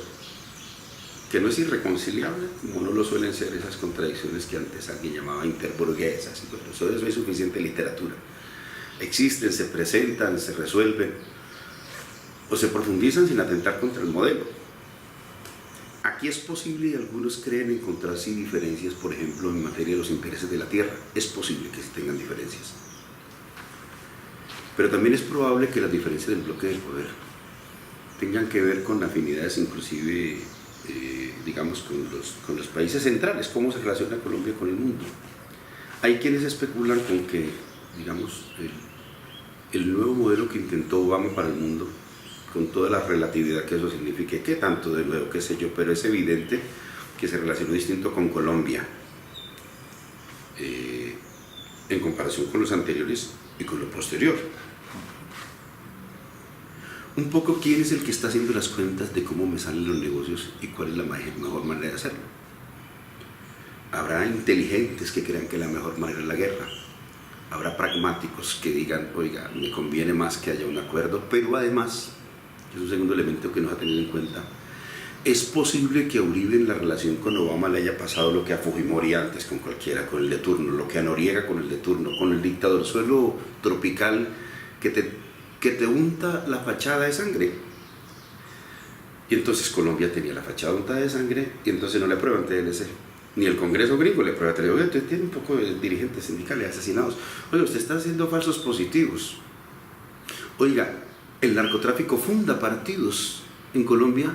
que no es irreconciliable, como no lo suelen ser esas contradicciones que antes alguien llamaba interburguesas. Y bueno, eso es suficiente literatura. Existen, se presentan, se resuelven, o se profundizan sin atentar contra el modelo. Aquí es posible, y algunos creen encontrar sí diferencias, por ejemplo, en materia de los intereses de la tierra. Es posible que se tengan diferencias. Pero también es probable que las diferencias del bloque del poder tengan que ver con afinidades inclusive, digamos, con los países centrales, cómo se relaciona Colombia con el mundo. Hay quienes especulan con que, digamos, el nuevo modelo que intentó Obama para el mundo, con toda la relatividad que eso signifique, qué tanto de nuevo, qué sé yo, pero es evidente que se relacionó distinto con Colombia en comparación con los anteriores y con lo posterior. Un poco quién es el que está haciendo las cuentas de cómo me salen los negocios y cuál es la mejor manera de hacerlo. Habrá inteligentes que crean que la mejor manera es la guerra. Habrá pragmáticos que digan, oiga, me conviene más que haya un acuerdo, pero además, es un segundo elemento que no se ha tenido en cuenta, es posible que a Uribe en la relación con Obama le haya pasado lo que a Fujimori antes con cualquiera, con el de turno, lo que a Noriega con el de turno, con el dictador suelo tropical que te unta la fachada de sangre. Y entonces Colombia tenía la fachada untada de sangre y entonces no le aprueban TLC. Ni el Congreso gringo le aprueba TLC. Oye, usted tiene un poco de dirigentes sindicales asesinados. Oiga, usted está haciendo falsos positivos. Oiga, el narcotráfico funda partidos en Colombia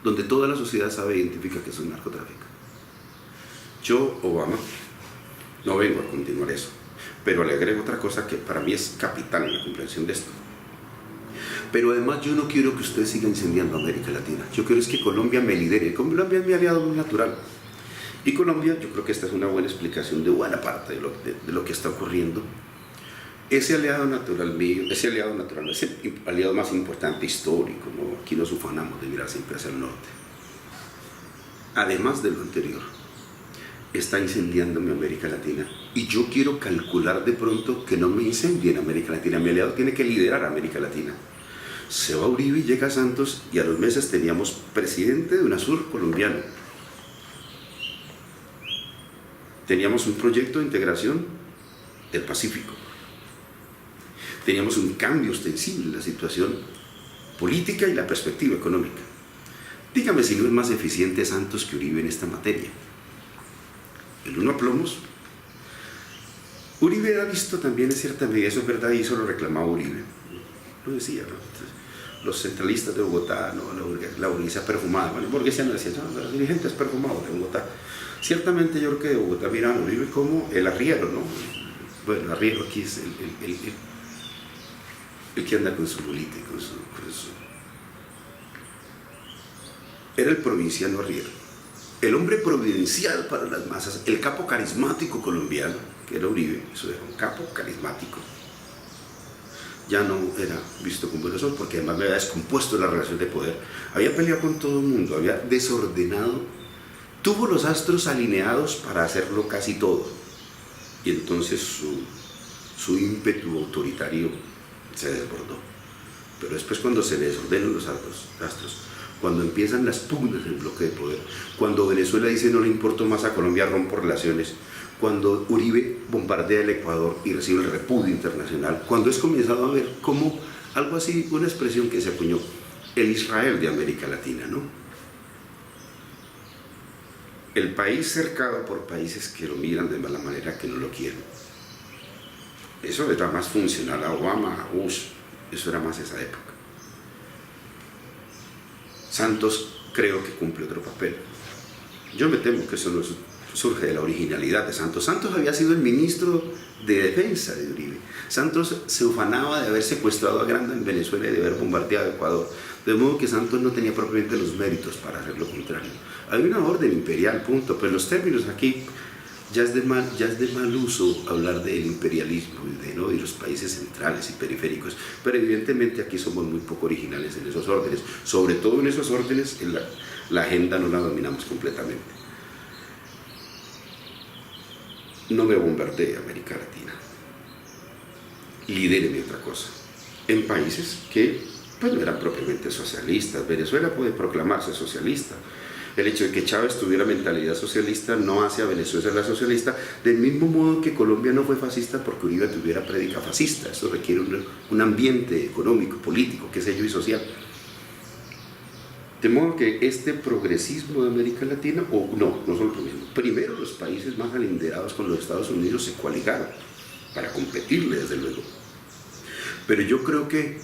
donde toda la sociedad sabe e identifica que es un narcotráfico. Yo, Obama, no vengo a continuar eso, pero le agrego otra cosa que para mí es capital en la comprensión de esto. Pero además yo no quiero que usted siga incendiando América Latina. Yo quiero es que Colombia me lidere. Colombia es mi aliado muy natural. Y Colombia, yo creo que esta es una buena explicación de buena parte de lo que está ocurriendo. Ese aliado natural mío, ese aliado más importante, histórico, ¿no? Aquí nos ufanamos de mirar siempre hacia el norte. Además de lo anterior, está incendiándome América Latina. Y yo quiero calcular de pronto que no me incendie en América Latina. Mi aliado tiene que liderar América Latina. Se va Uribe y llega Santos, y a los meses teníamos presidente de UNASUR colombiano. Teníamos un proyecto de integración del Pacífico. Teníamos un cambio ostensible en la situación política y la perspectiva económica. Dígame si no es más eficiente Santos que Uribe en esta materia. El uno a plomos. Uribe era visto también en cierta medida, eso es verdad, y eso lo reclamaba Uribe. Lo decía, ¿no? Los centralistas de Bogotá, ¿no? La burguesía perfumada. Bueno, la burguesía no decía, no, los dirigentes perfumados de Bogotá. Ciertamente yo creo que de Bogotá miran a Uribe como el arriero, ¿no? Bueno, el arriero aquí es el que anda con su bolita y con su... Era el provinciano arriero, el hombre providencial para las masas, el capo carismático colombiano, que era Uribe, eso era un capo carismático. Ya no era visto con buenos ojos porque además me había descompuesto la relación de poder, había peleado con todo el mundo, había desordenado, tuvo los astros alineados para hacerlo casi todo, y entonces su ímpetu autoritario se desbordó. Pero después, cuando se le desordenan los astros, cuando empiezan las pugnas del bloque de poder, cuando Venezuela dice no le importo más a Colombia, rompo relaciones, cuando Uribe bombardea el Ecuador y recibe el repudio internacional, cuando es comenzado a ver como algo así, una expresión que se acuñó, el Israel de América Latina, ¿no? El país cercado por países que lo miran de mala manera, que no lo quieren. Eso era más funcional a Obama, a Bush, eso era más esa época. Santos creo que cumple otro papel. Yo me temo que eso no es surge de la originalidad de Santos. Santos había sido el ministro de defensa de Uribe. Santos se ufanaba de haber secuestrado a Granda en Venezuela y de haber bombardeado Ecuador. De modo que Santos no tenía propiamente los méritos para hacer lo contrario. Había una orden imperial, punto. Pero los términos aquí ya es de mal uso hablar del imperialismo y de los países centrales y periféricos. Pero evidentemente aquí somos muy poco originales en esos órdenes. Sobre todo en esos órdenes, la agenda no la dominamos completamente. No me bombardee América Latina. Lidéreme otra cosa. En países que pues, no eran propiamente socialistas. Venezuela puede proclamarse socialista. El hecho de que Chávez tuviera mentalidad socialista no hace a Venezuela la socialista, del mismo modo que Colombia no fue fascista porque Uribe tuviera prédica fascista. Eso requiere un ambiente económico, político, qué sé yo, y social. De modo que este progresismo de América Latina, no solo progresismo, primero los países más alinderados con los Estados Unidos se coaligaron para competirle, desde luego. Pero yo creo que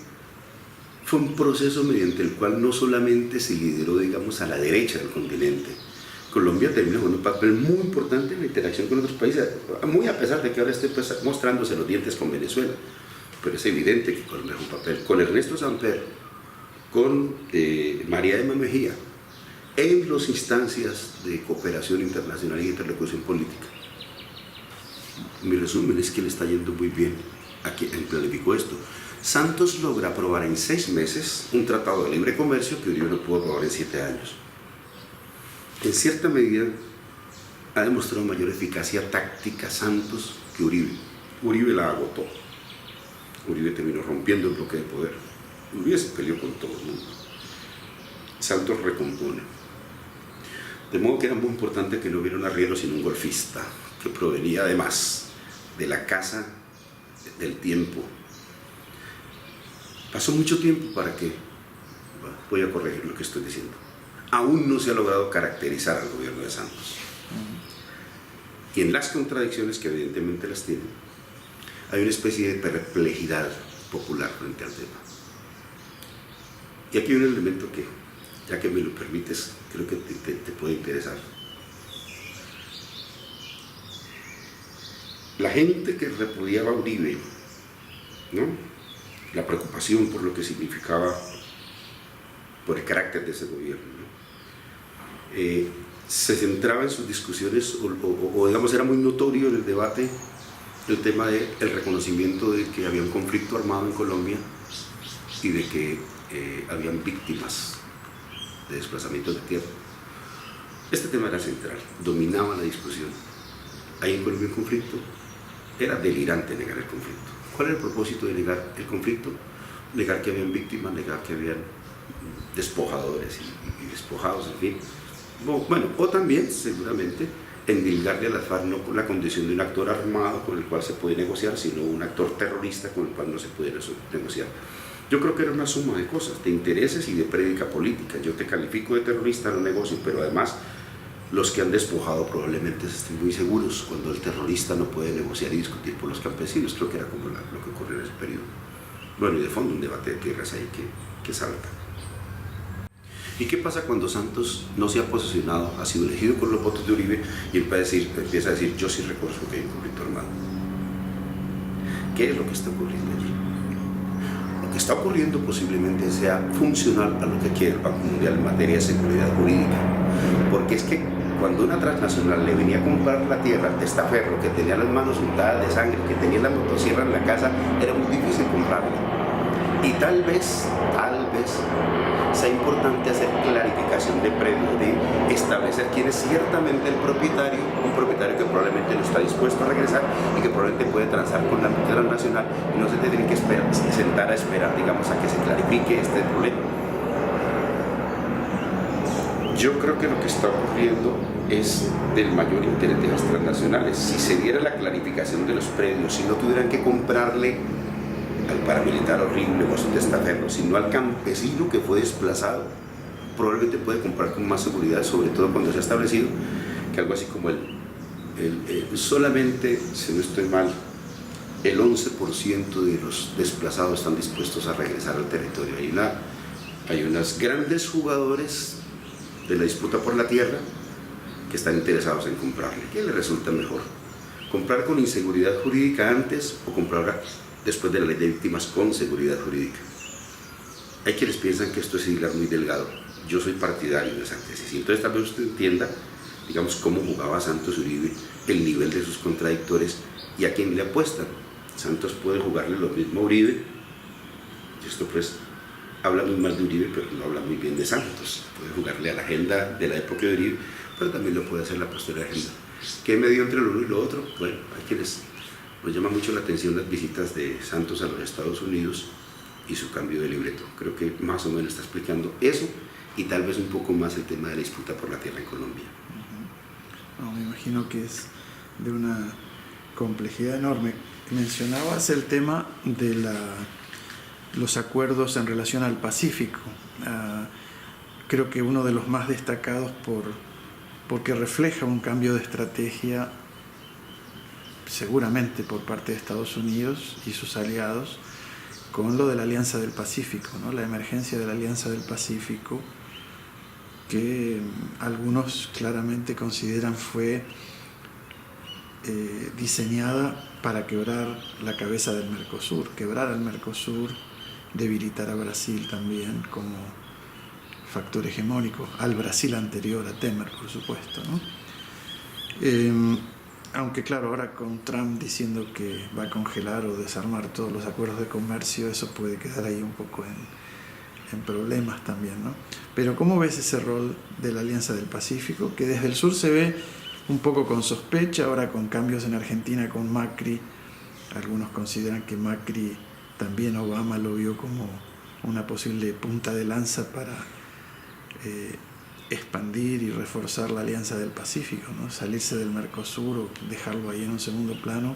fue un proceso mediante el cual no solamente se lideró, digamos, a la derecha del continente. Colombia terminó con un papel muy importante en la interacción con otros países, muy a pesar de que ahora esté mostrándose los dientes con Venezuela. Pero es evidente que Colombia jugó un papel. Con Ernesto Samper, con María Emma Mejía, en las instancias de cooperación internacional y interlocución política. Mi resumen es que le está yendo muy bien a quien planificó esto. Santos logra aprobar en 6 meses un tratado de libre comercio que Uribe no pudo aprobar en 7 años. En cierta medida ha demostrado mayor eficacia táctica Santos que Uribe. Uribe la agotó. Uribe terminó rompiendo el bloque de poder. Uribe se peleó con todo el mundo. Santos recompone. De modo que era muy importante que no hubiera un arriero sino un golfista, que provenía además de la casa del tiempo. Pasó mucho tiempo para que, bueno, voy a corregir lo que estoy diciendo, aún no se ha logrado caracterizar al gobierno de Santos. Y en las contradicciones, que evidentemente las tiene, hay una especie de perplejidad popular frente al tema. Y aquí hay un elemento que, ya que me lo permites, creo que te puede interesar. La gente que repudiaba a Uribe, ¿no?, la preocupación por lo que significaba, por el carácter de ese gobierno, ¿no?, se centraba en sus discusiones, o digamos era muy notorio en el debate el tema del reconocimiento de que había un conflicto armado en Colombia y de que habían víctimas de desplazamientos de tierra. Este tema era central, dominaba la discusión. ¿Hay en Colombia un conflicto? Era delirante negar el conflicto. ¿Cuál era el propósito de negar el conflicto? Negar que habían víctimas, negar que habían despojadores y despojados, en fin. Bueno, o también, seguramente, endilgarle a las FARC no con la condición de un actor armado con el cual se puede negociar, sino un actor terrorista con el cual no se puede negociar. Yo creo que era una suma de cosas, de intereses y de prédica política. Yo te califico de terrorista, no negocio, pero además los que han despojado probablemente estén muy seguros cuando el terrorista no puede negociar y discutir por los campesinos. Creo que era como lo que ocurrió en ese periodo. Bueno, y de fondo un debate de tierras ahí que salta. ¿Y qué pasa cuando Santos no se ha posicionado, ha sido elegido con los votos de Uribe y empieza a decir yo sí reconozco que hay un conflicto armado? ¿Qué es lo que está ocurriendo allí? Lo que está ocurriendo posiblemente sea funcional a lo que quiere el Banco Mundial en materia de seguridad jurídica. Porque es que cuando una transnacional le venía a comprar la tierra al testaferro, que tenía las manos untadas de sangre, que tenía la motosierra en la casa, era muy difícil comprarla. Y tal vez sea importante hacer clarificación de predios, de establecer quién es ciertamente el propietario, un propietario que probablemente no está dispuesto a regresar y que probablemente puede transar con la transnacional y no se tiene que sentar a esperar, digamos, a que se clarifique este problema. Yo creo que lo que está ocurriendo es del mayor interés de las transnacionales. Si se diera la clarificación de los predios, si no tuvieran que comprarle al paramilitar horrible o a su testaferro, sino al campesino que fue desplazado, probablemente puede comprar con más seguridad, sobre todo cuando se ha establecido que algo así como solamente, si no estoy mal, el 11% de los desplazados están dispuestos a regresar al territorio. Hay unos grandes jugadores de la disputa por la tierra que están interesados en comprarle. ¿Qué le resulta mejor? ¿Comprar con inseguridad jurídica antes o comprar después de la ley de víctimas con seguridad jurídica? Hay quienes piensan que esto es hilar muy delgado. Yo soy partidario de esa tesis. Entonces tal vez usted entienda, digamos, cómo jugaba Santos Uribe, el nivel de sus contradictores y a quién le apuestan. Santos puede jugarle lo mismo a Uribe, y esto pues habla muy mal de Uribe, pero no habla muy bien de Santos. Puede jugarle a la agenda de la época de Uribe, pero también lo puede hacer la posterior agenda. ¿Qué medio entre lo uno y lo otro? Bueno, hay quienes nos llama mucho la atención las visitas de Santos a los Estados Unidos y su cambio de libreto. Creo que más o menos está explicando eso y tal vez un poco más el tema de la disputa por la tierra en Colombia. No, me imagino que es de una complejidad enorme. Mencionabas el tema de los acuerdos en relación al Pacífico. Creo que uno de los más destacados porque refleja un cambio de estrategia, seguramente por parte de Estados Unidos y sus aliados, con lo de la Alianza del Pacífico, ¿no? La emergencia de la Alianza del Pacífico, que algunos claramente consideran fue diseñada para quebrar la cabeza del Mercosur, quebrar al Mercosur, debilitar a Brasil también como factor hegemónico, al Brasil anterior, a Temer, por supuesto, ¿no? Aunque claro, ahora con Trump diciendo que va a congelar o desarmar todos los acuerdos de comercio, eso puede quedar ahí un poco en problemas también, ¿no? Pero ¿cómo ves ese rol de la Alianza del Pacífico? Que desde el sur se ve un poco con sospecha, ahora con cambios en Argentina con Macri. Algunos consideran que Macri, también Obama lo vio como una posible punta de lanza para expandir y reforzar la Alianza del Pacífico, ¿no? Salirse del Mercosur o dejarlo ahí en un segundo plano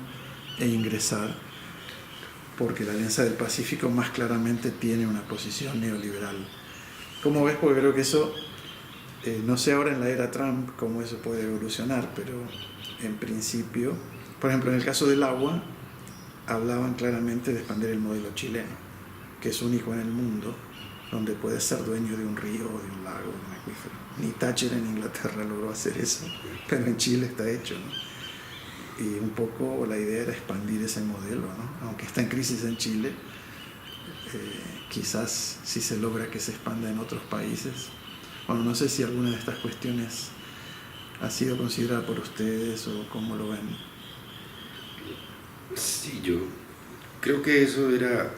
e ingresar, porque la Alianza del Pacífico más claramente tiene una posición neoliberal. ¿Cómo ves? Porque creo que eso, no sé ahora en la era Trump cómo eso puede evolucionar, pero en principio, por ejemplo, en el caso del agua, hablaban claramente de expandir el modelo chileno, que es único en el mundo, donde puedes ser dueño de un río, de un lago, de un acuífero. Ni Thatcher en Inglaterra logró hacer eso, pero en Chile está hecho, ¿no? Y un poco la idea era expandir ese modelo, ¿no? Aunque está en crisis en Chile, quizás si se logra que se expanda en otros países. Bueno, no sé si alguna de estas cuestiones ha sido considerada por ustedes o cómo lo ven. Sí, yo creo que eso era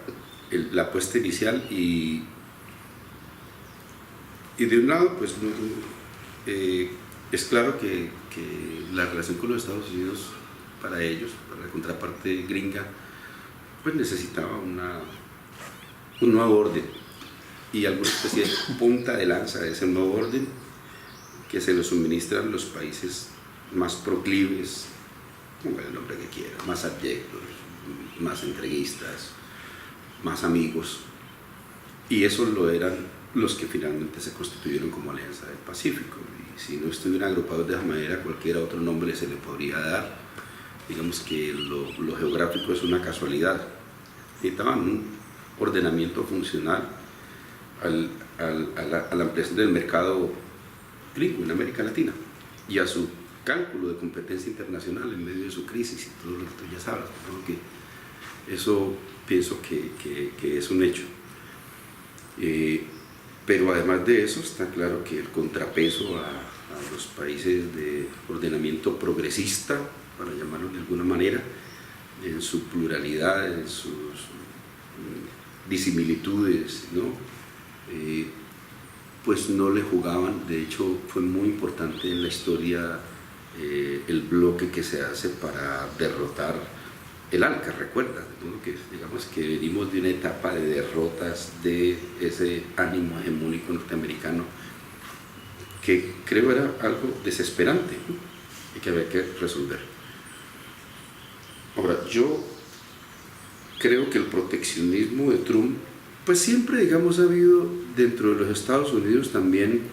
la apuesta inicial y de un lado, pues es claro que la relación con los Estados Unidos para ellos, para la contraparte gringa, pues necesitaba un nuevo orden y alguna especie de punta de lanza de ese nuevo orden que se lo suministran los países más proclives, ponga el nombre que quiera, más abyectos, más entreguistas, más amigos, y esos lo eran los que finalmente se constituyeron como Alianza del Pacífico. Y si no estuvieran agrupados de esa manera, cualquier otro nombre se le podría dar. Digamos que lo geográfico es una casualidad. Necesitaban un ordenamiento funcional a la ampliación del mercado gringo en América Latina y a su cálculo de competencia internacional en medio de su crisis y todo lo que tú ya sabes. ¿No? Eso pienso que es un hecho. Pero además de eso está claro que el contrapeso a los países de ordenamiento progresista, para llamarlo de alguna manera, en su pluralidad, en sus disimilitudes, ¿no? Pues no le jugaban. De hecho fue muy importante en la historia el bloque que se hace para derrotar el ALCA, recuerda, ¿no? Que digamos que venimos de una etapa de derrotas de ese ánimo hegemónico norteamericano que creo era algo desesperante, ¿no? Y que había que resolver. Ahora, yo creo que el proteccionismo de Trump, pues siempre, digamos, ha habido dentro de los Estados Unidos también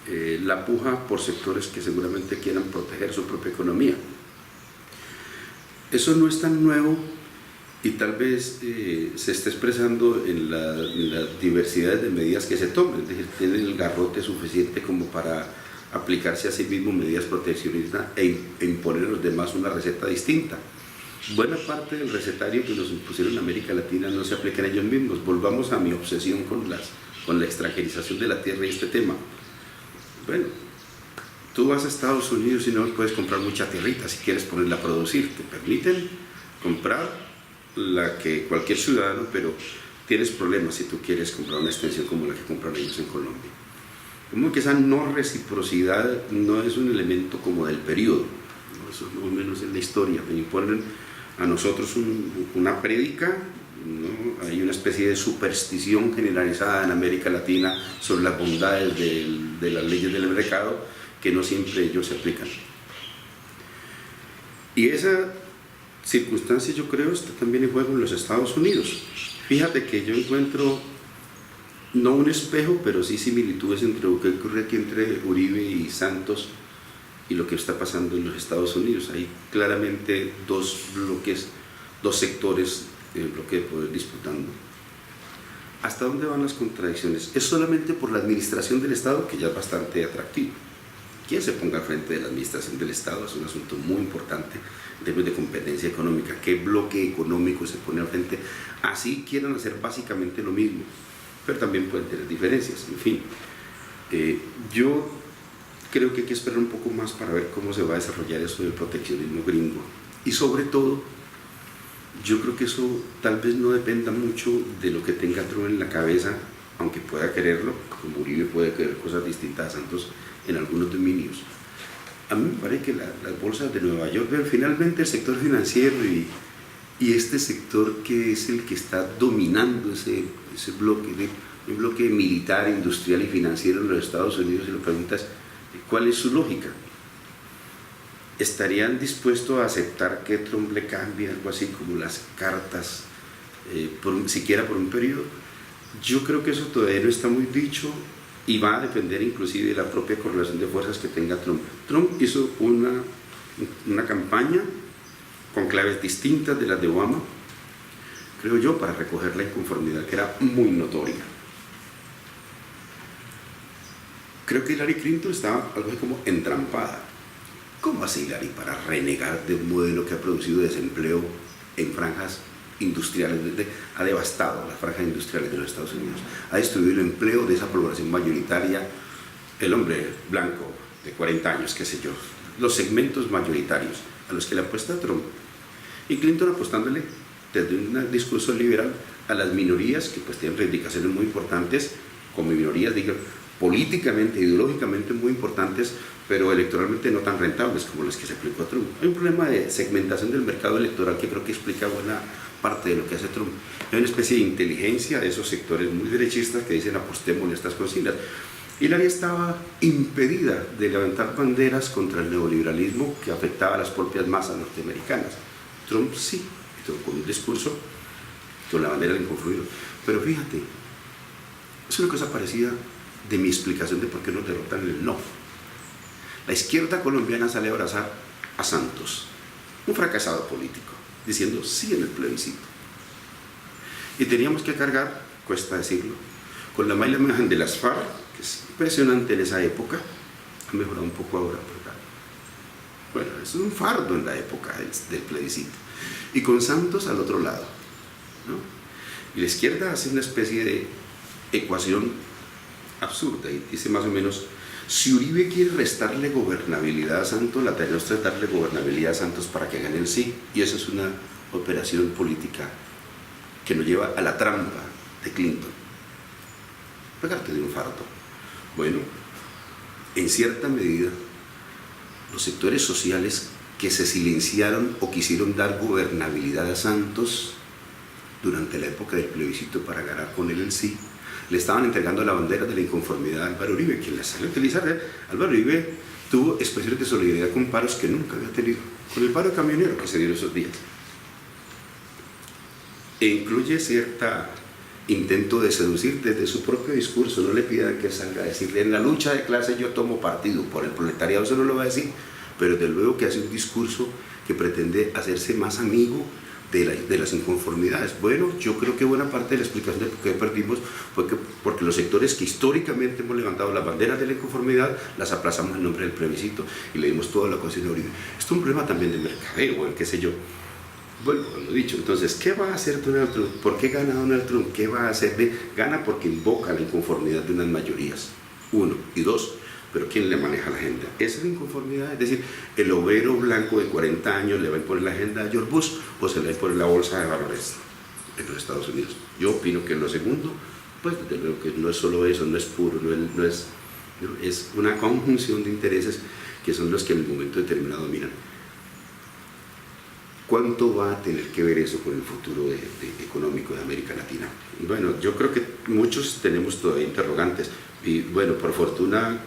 la puja por sectores que seguramente quieran proteger su propia economía. Eso no es tan nuevo y tal vez se está expresando en la diversidad de medidas que se tomen, es decir, tienen el garrote suficiente como para aplicarse a sí mismo medidas proteccionistas e imponer a los demás una receta distinta. Buena parte del recetario que nos impusieron en América Latina no se aplica en ellos mismos. Volvamos a mi obsesión con la extranjerización de la tierra y este tema. Bueno, tú vas a Estados Unidos y no puedes comprar mucha tierrita si quieres ponerla a producir. Te permiten comprar la que cualquier ciudadano, pero tienes problemas si tú quieres comprar una extensión como la que compraron ellos en Colombia. Como que esa no reciprocidad no es un elemento como del periodo, ¿no? Eso es más o menos en la historia. Me imponen a nosotros una prédica, ¿no? Hay una especie de superstición generalizada en América Latina sobre las bondades de las leyes del mercado que no siempre ellos se aplican. Y esa circunstancia, yo creo, está también en juego en los Estados Unidos. Fíjate que yo encuentro no un espejo, pero sí similitudes entre lo que ocurre aquí entre Uribe y Santos y lo que está pasando en los Estados Unidos. Hay claramente dos bloques, dos sectores del bloque de poder disputando. ¿Hasta dónde van las contradicciones? Es solamente por la administración del Estado, que ya es bastante atractivo. ¿Quién se ponga al frente de la administración del Estado? Es un asunto muy importante en términos de competencia económica. ¿Qué bloque económico se pone al frente? Así quieran hacer básicamente lo mismo, pero también pueden tener diferencias. En fin, yo creo que hay que esperar un poco más para ver cómo se va a desarrollar eso del proteccionismo gringo. Y sobre todo, yo creo que eso tal vez no dependa mucho de lo que tenga Trump en la cabeza, aunque pueda quererlo, como Uribe puede querer cosas distintas a Santos en algunos dominios. A mí me parece que las bolsas de Nueva York, pero finalmente el sector financiero y este sector que es el que está dominando ese bloque, un bloque militar, industrial y financiero en los Estados Unidos, y le preguntas cuál es su lógica. ¿Estarían dispuestos a aceptar que Trump le cambie algo así como las cartas, siquiera por un periodo? Yo creo que eso todavía no está muy dicho y va a depender inclusive de la propia correlación de fuerzas que tenga Trump. Trump hizo una campaña con claves distintas de las de Obama, creo yo, para recoger la inconformidad que era muy notoria. Creo que Hillary Clinton estaba algo así como entrampada. ¿Cómo hace Hillary para renegar de un modelo que ha producido desempleo en franjas industriales? Ha devastado las franjas industriales de los Estados Unidos, ha destruido el empleo de esa población mayoritaria, el hombre blanco de 40 años, qué sé yo, los segmentos mayoritarios a los que le apuesta Trump. Y Clinton apostándole desde un discurso liberal a las minorías, que pues tienen reivindicaciones muy importantes, como minorías, digo, políticamente, ideológicamente muy importantes, pero electoralmente no tan rentables como las que se aplicó a Trump. Hay un problema de segmentación del mercado electoral que creo que explica buena parte de lo que hace Trump. Hay una especie de inteligencia de esos sectores muy derechistas que dicen apostemos en estas consignas. Hillary estaba impedida de levantar banderas contra el neoliberalismo que afectaba a las propias masas norteamericanas. Trump sí, con un discurso con la bandera del inconfluido. Pero fíjate, es una cosa parecida de mi explicación de por qué nos derrotan en el no. La izquierda colombiana sale a abrazar a Santos, un fracasado político, diciendo sí en el plebiscito. Y teníamos que cargar, cuesta decirlo, con la mala imagen de las FARC, que es impresionante en esa época, ha mejorado un poco ahora, pero bueno, es un fardo en la época del plebiscito. Y con Santos al otro lado, ¿no? Y la izquierda hace una especie de ecuación absurda y dice más o menos: si Uribe quiere restarle gobernabilidad a Santos, la tarea nuestra es darle gobernabilidad a Santos para que gane el sí, y esa es una operación política que nos lleva a la trampa de Clinton. Pegarte de un fardo. Bueno, en cierta medida, los sectores sociales que se silenciaron o quisieron dar gobernabilidad a Santos durante la época del plebiscito para ganar con él el sí, le estaban entregando la bandera de la inconformidad a Álvaro Uribe, quien la salió a utilizar. Álvaro Uribe tuvo expresiones de solidaridad con paros que nunca había tenido, con el paro camionero que se dio esos días. E incluye cierto intento de seducir desde su propio discurso. No le pidan que salga a decirle: en la lucha de clases yo tomo partido por el proletariado, eso no lo va a decir, pero desde luego que hace un discurso que pretende hacerse más amigo de las inconformidades. Bueno, yo creo que buena parte de la explicación de por qué perdimos fue porque los sectores que históricamente hemos levantado las banderas de la inconformidad las aplazamos en nombre del plebiscito y le dimos toda la ocasión a Uribe. Esto es un problema también de mercadeo, bueno, qué sé yo. Bueno, lo he dicho. Entonces, ¿qué va a hacer Donald Trump? ¿Por qué gana Donald Trump? ¿Qué va a hacer? Gana porque invoca la inconformidad de unas mayorías. Uno. Y dos, pero ¿quién le maneja la agenda? Esa es la inconformidad. Es decir, el obrero blanco de 40 años le va a imponer la agenda a George Bush o se le va a imponer la bolsa de valores en los Estados Unidos. Yo opino que lo segundo, pues desde luego que no es solo eso, no es puro, es una conjunción de intereses que son los que en el momento determinado dominan. ¿Cuánto va a tener que ver eso con el futuro económico de América Latina? Bueno, yo creo que muchos tenemos todavía interrogantes y bueno, por fortuna,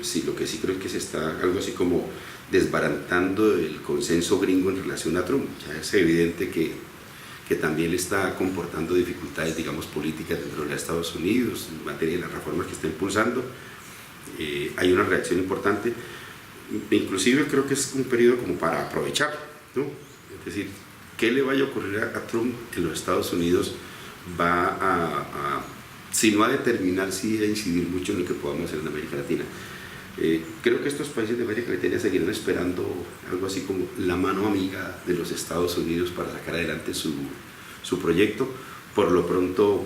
sí, lo que sí creo es que se está algo así como desbaratando el consenso gringo en relación a Trump. Ya es evidente que también le está comportando dificultades, digamos, políticas dentro de los Estados Unidos en materia de las reformas que está impulsando. Hay una reacción importante, inclusive creo que es un periodo como para aprovechar, ¿no? Es decir, ¿qué le vaya a ocurrir a Trump en los Estados Unidos? Si no a determinar, sí a incidir mucho en lo que podamos hacer en América Latina. Creo que estos países de América Latina seguirán esperando algo así como la mano amiga de los Estados Unidos para sacar adelante su proyecto. Por lo pronto,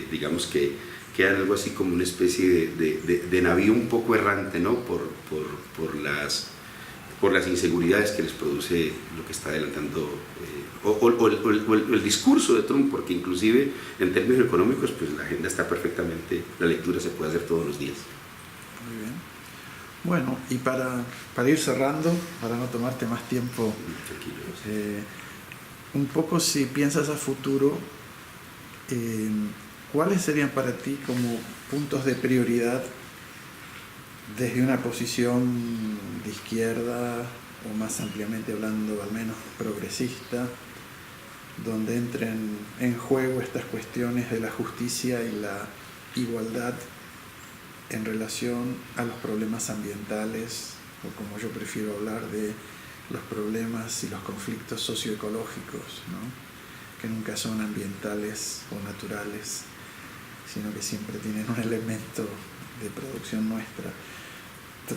digamos que quedan algo así como una especie de navío un poco errante, ¿no? por las inseguridades que les produce lo que está adelantando, el discurso de Trump, porque inclusive en términos económicos, pues la agenda está perfectamente, la lectura se puede hacer todos los días. Muy bien. Bueno, y para ir cerrando, para no tomarte más tiempo, un poco si piensas a futuro, ¿cuáles serían para ti como puntos de prioridad desde una posición de izquierda o más ampliamente hablando al menos progresista, donde entren en juego estas cuestiones de la justicia y la igualdad en relación a los problemas ambientales, o como yo prefiero hablar, de los problemas y los conflictos socioecológicos, ¿no? Que nunca son ambientales o naturales, sino que siempre tienen un elemento de producción nuestra.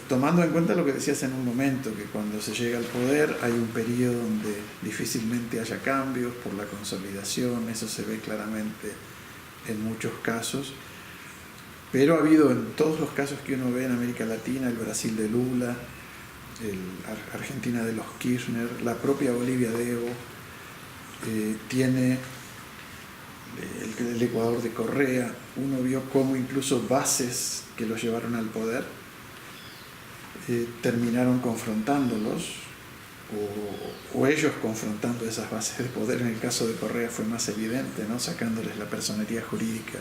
Tomando en cuenta lo que decías en un momento, que cuando se llega al poder hay un periodo donde difícilmente haya cambios por la consolidación, eso se ve claramente en muchos casos, pero ha habido en todos los casos que uno ve en América Latina, el Brasil de Lula, Argentina de los Kirchner, la propia Bolivia de Evo, tiene el Ecuador de Correa, uno vio cómo incluso bases que los llevaron al poder terminaron confrontándolos o ellos confrontando esas bases de poder. En el caso de Correa fue más evidente, ¿no? Sacándoles la personería jurídica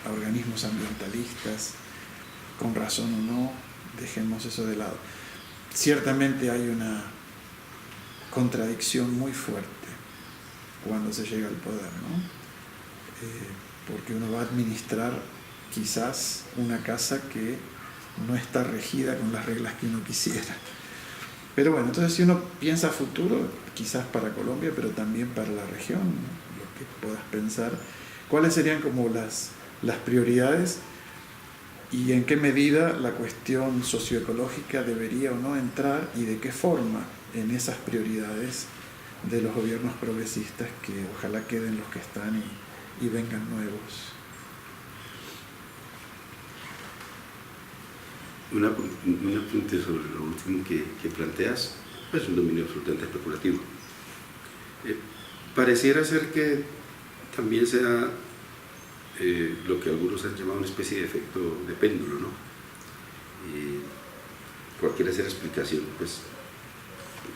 a organismos ambientalistas, con razón o no, dejemos eso de lado. Ciertamente hay una contradicción muy fuerte cuando se llega al poder, ¿no? Porque uno va a administrar quizás una casa que no está regida con las reglas que uno quisiera. Pero bueno, entonces si uno piensa a futuro, quizás para Colombia, pero también para la región, lo que puedas pensar, ¿cuáles serían como las prioridades y en qué medida la cuestión socioecológica debería o no entrar y de qué forma en esas prioridades de los gobiernos progresistas, que ojalá queden los que están y vengan nuevos? Un apunte sobre lo último que planteas, es un dominio absolutamente especulativo. Pareciera ser que también se da lo que algunos han llamado una especie de efecto de péndulo, ¿no? Cualquier hacer explicación, pues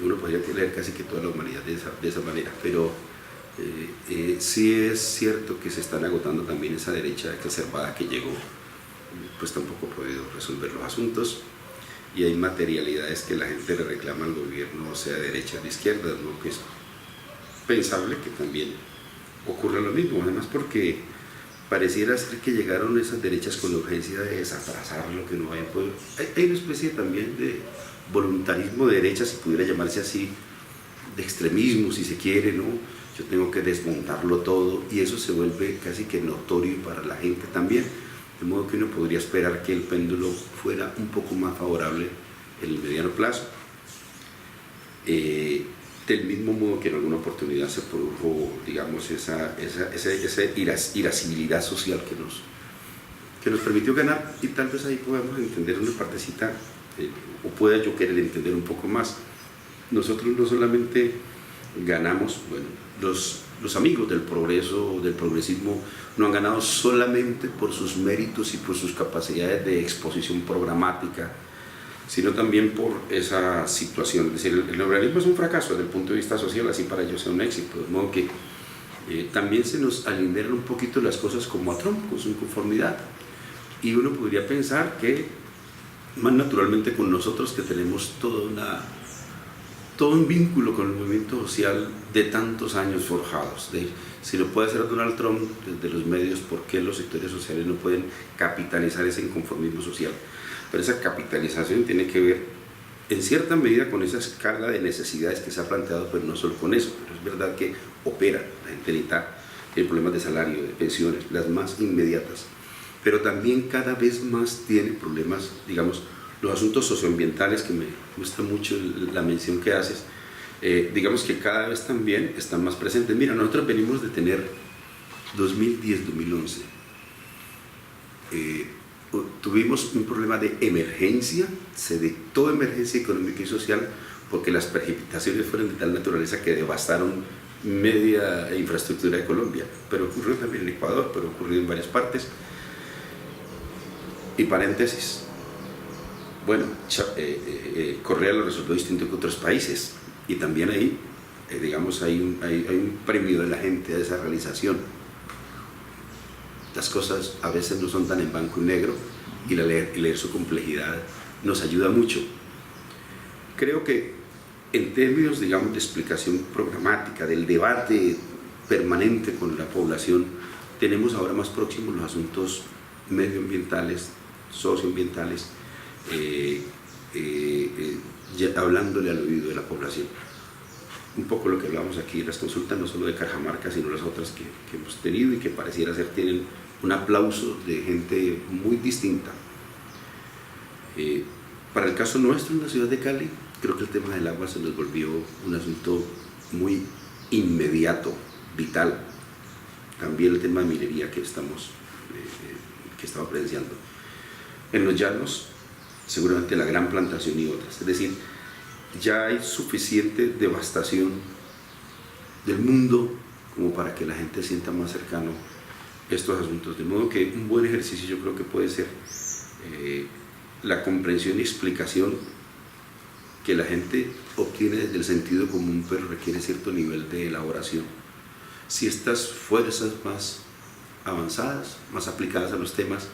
uno podría leer casi que toda la humanidad de esa manera, pero sí es cierto que se están agotando también esa derecha exacerbada que llegó, pues tampoco ha podido resolver los asuntos, y hay materialidades que la gente le reclama al gobierno, sea de derecha o de izquierda, ¿no? Que es pensable que también ocurra lo mismo, además porque pareciera ser que llegaron esas derechas con la urgencia de desatrasar lo que no vayan a poder. Hay una especie también de voluntarismo de derecha, si pudiera llamarse así, extremismo, si se quiere, ¿no? Yo tengo que desmontarlo todo, y eso se vuelve casi que notorio para la gente también, de modo que uno podría esperar que el péndulo fuera un poco más favorable en el mediano plazo. Del mismo modo que en alguna oportunidad se produjo, digamos, esa irascibilidad social que nos permitió ganar, y tal vez ahí podemos entender una partecita, o pueda yo querer entender un poco más. Nosotros no solamente ganamos, bueno, los amigos del progreso, del progresismo, no han ganado solamente por sus méritos y por sus capacidades de exposición programática, sino también por esa situación. Es decir, el neoliberalismo es un fracaso desde el punto de vista social, así para ellos es un éxito, de modo que también se nos alinean un poquito las cosas como a Trump, con su inconformidad, y uno podría pensar que más naturalmente con nosotros, que tenemos todo un vínculo con el movimiento social de tantos años forjados. Si lo puede hacer Donald Trump desde los medios, ¿por qué los sectores sociales no pueden capitalizar ese inconformismo social? Pero esa capitalización tiene que ver en cierta medida con esa escala de necesidades que se ha planteado, pero no solo con eso. Pero es verdad que opera, la gente necesita, tiene problemas de salario, de pensiones, las más inmediatas, pero también cada vez más tiene problemas, digamos, los asuntos socioambientales, que me gusta mucho la mención que haces, digamos que cada vez también están más presentes. Mira, nosotros venimos de tener 2010-2011, tuvimos un problema de emergencia, se dictó emergencia económica y social porque las precipitaciones fueron de tal naturaleza que devastaron media infraestructura de Colombia, pero ocurrió también en Ecuador, pero ocurrió en varias partes. Y paréntesis, bueno, Correa lo resolvió distinto que otros países, y también ahí, digamos, hay un premio de la gente a esa realización. Las cosas a veces no son tan en blanco y negro, y leer su complejidad nos ayuda mucho. Creo que en términos, digamos, de explicación programática, del debate permanente con la población, tenemos ahora más próximos los asuntos medioambientales, socioambientales, hablándole al oído de la población. Un poco lo que hablamos aquí, las consultas no solo de Cajamarca, sino las otras que hemos tenido, y que pareciera ser tienen un aplauso de gente muy distinta. Para el caso nuestro en la ciudad de Cali, creo que el tema del agua se nos volvió un asunto muy inmediato, vital. También el tema de minería que estamos presenciando. En los llanos, seguramente la gran plantación y otras. Es decir, ya hay suficiente devastación del mundo como para que la gente sienta más cercano estos asuntos. De modo que un buen ejercicio yo creo que puede ser la comprensión y explicación que la gente obtiene desde el sentido común, pero requiere cierto nivel de elaboración. Si estas fuerzas más avanzadas, más aplicadas a los temas,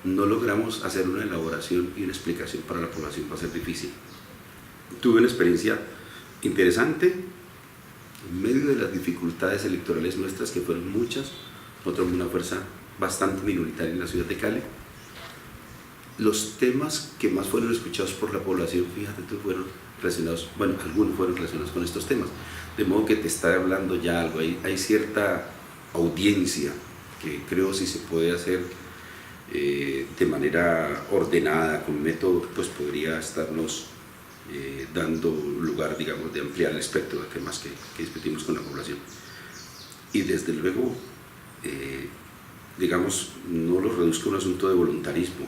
no logramos hacer una elaboración y una explicación para la población, va a ser difícil. Tuve una experiencia interesante en medio de las dificultades electorales nuestras, que fueron muchas. Nosotros una fuerza bastante minoritaria en la ciudad de Cali. Los temas que más fueron escuchados por la población, fíjate tú, fueron relacionados, bueno, algunos fueron relacionados con estos temas, de modo que te está hablando ya algo, hay cierta audiencia que creo, si se puede hacer de manera ordenada, con método, pues podría estarnos dando lugar, digamos, de ampliar el espectro de temas que discutimos con la población. Y desde luego, digamos, no lo reduzco a un asunto de voluntarismo,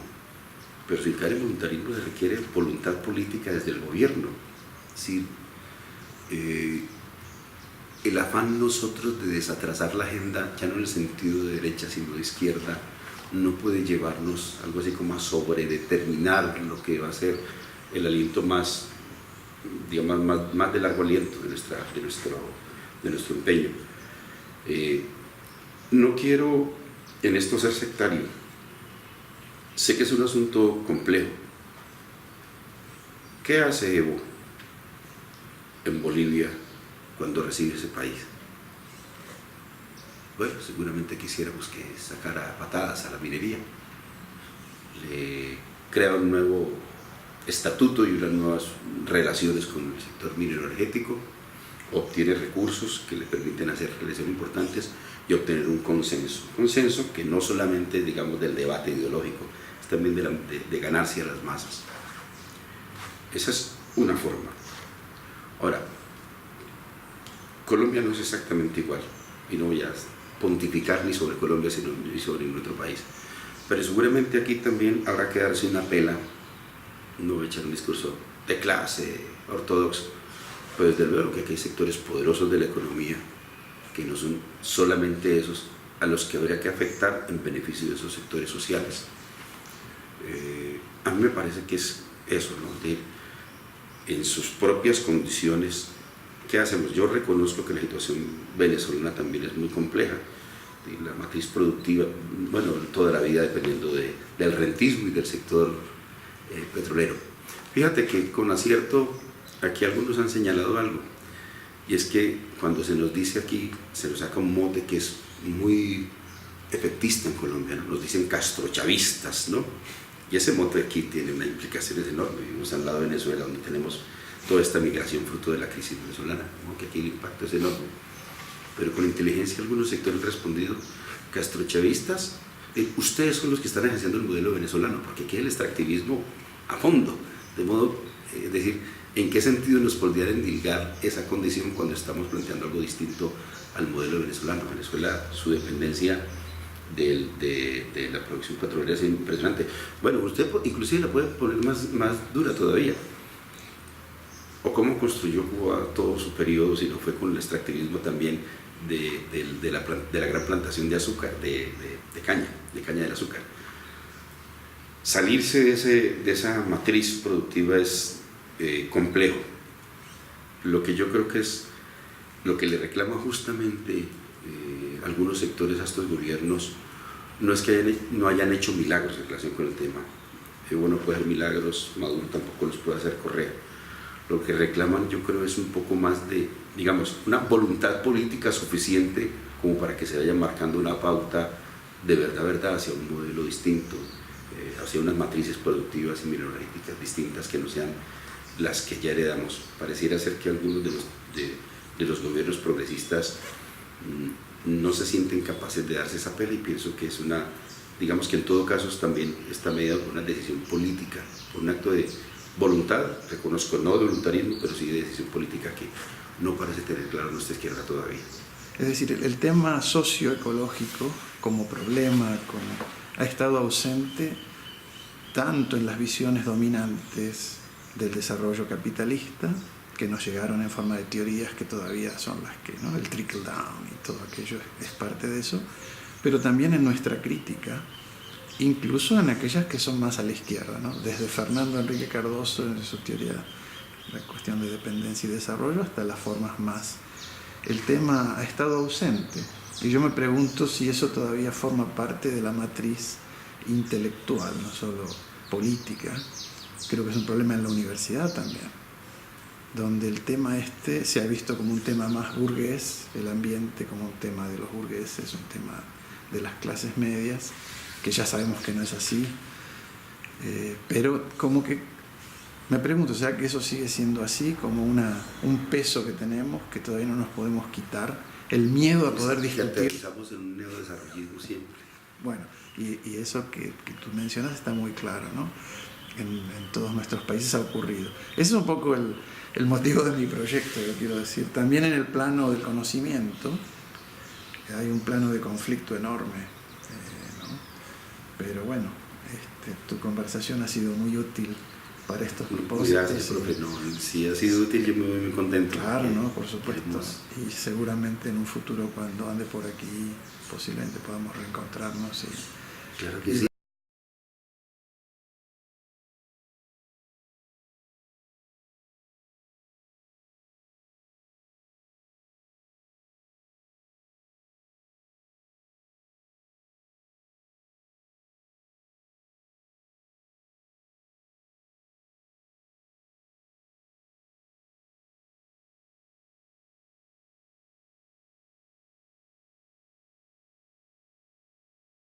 pero sin caer en voluntarismo se requiere voluntad política desde el gobierno. Es decir, el afán nosotros de desatrasar la agenda, ya no en el sentido de derecha sino de izquierda, no puede llevarnos algo así como a sobredeterminar lo que va a ser el aliento más, digamos, más de largo aliento de nuestro empeño. No quiero en esto ser sectario. Sé que es un asunto complejo. ¿Qué hace Evo en Bolivia cuando recibe ese país? Bueno, seguramente quisiéramos que sacara patadas a la minería, le crea un nuevo estatuto y unas nuevas relaciones con el sector minero energético, obtiene recursos que le permiten hacer realizaciones importantes y obtener un consenso. Consenso que no solamente, digamos, del debate ideológico, es también de ganarse a las masas. Esa es una forma. Ahora, Colombia no es exactamente igual, y no voy a pontificar ni sobre Colombia ni sobre ningún otro país, pero seguramente aquí también habrá que darse una pela, no voy a echar un discurso de clase ortodoxo, pero desde luego que aquí hay sectores poderosos de la economía que no son solamente esos a los que habría que afectar en beneficio de esos sectores sociales. A mí me parece que es eso, ¿no? De, en sus propias condiciones, ¿qué hacemos? Yo reconozco que la situación venezolana también es muy compleja. La matriz productiva, bueno, toda la vida dependiendo del rentismo y del sector petrolero. Fíjate que con acierto, aquí algunos han señalado algo, y es que cuando se nos dice aquí, se nos saca un mote que es muy efectista en Colombia, ¿no? Nos dicen castrochavistas, ¿no? Y ese mote aquí tiene unas implicaciones enormes. Vivimos al lado de Venezuela, donde tenemos toda esta migración fruto de la crisis venezolana, aunque aquí el impacto es enorme. Pero con inteligencia algunos sectores han respondido: castrochavistas, ustedes son los que están ejerciendo el modelo venezolano, porque aquí hay el extractivismo a fondo, de modo, es decir, ¿en qué sentido nos podría endilgar esa condición cuando estamos planteando algo distinto al modelo venezolano? Venezuela, su dependencia de la producción petrolera es impresionante. Bueno, usted inclusive la puede poner más dura todavía. O cómo construyó Cuba todo su periodo, si no fue con el extractivismo también de la gran plantación de azúcar, de caña del azúcar. Salirse de esa matriz productiva es complejo. Lo que yo creo que es lo que le reclama justamente algunos sectores a estos gobiernos, no es que no hayan hecho milagros en relación con el tema. Evo no puede hacer milagros, Maduro tampoco los puede hacer, Correa. Lo que reclaman, yo creo, es un poco más de, digamos, una voluntad política suficiente como para que se vaya marcando una pauta de verdad hacia un modelo distinto, hacia unas matrices productivas y mineralísticas distintas que no sean las que ya heredamos. Pareciera ser que algunos de los gobiernos progresistas no se sienten capaces de darse esa pela, y pienso que es una, digamos que en todo caso también está mediado por una decisión política, por un acto de voluntad, reconozco, no de voluntarismo, pero sí de decisión política que no parece tener claro nuestra izquierda todavía. Es decir, el tema socioecológico como problema ha estado ausente tanto en las visiones dominantes del desarrollo capitalista, que nos llegaron en forma de teorías que todavía son las que, ¿no? El trickle down y todo aquello es parte de eso, pero también en nuestra crítica, incluso en aquellas que son más a la izquierda, ¿no? Desde Fernando Enrique Cardoso en su teoría, la cuestión de dependencia y desarrollo, hasta las formas más. El tema ha estado ausente, y yo me pregunto si eso todavía forma parte de la matriz intelectual, no solo política. Creo que es un problema en la universidad también, donde el tema se ha visto como un tema más burgués, el ambiente como un tema de los burgueses, un tema de las clases medias, que ya sabemos que no es así, pero como que me pregunto, o sea, que eso sigue siendo así, como un peso que tenemos, que todavía no nos podemos quitar, el miedo a poder discutir. Estamos en un neodesarrollismo siempre. Bueno, y eso que tú mencionas está muy claro, ¿no? En todos nuestros países ha ocurrido. Ese es un poco el motivo de mi proyecto, yo quiero decir. También en el plano del conocimiento hay un plano de conflicto enorme, ¿no? Pero bueno, tu conversación ha sido muy útil para estos propósitos. Gracias, profe. No, si ha sido útil, yo me voy muy contento. Claro, ¿no? Por supuesto. Y seguramente en un futuro, cuando ande por aquí, posiblemente podamos reencontrarnos. Claro que sí.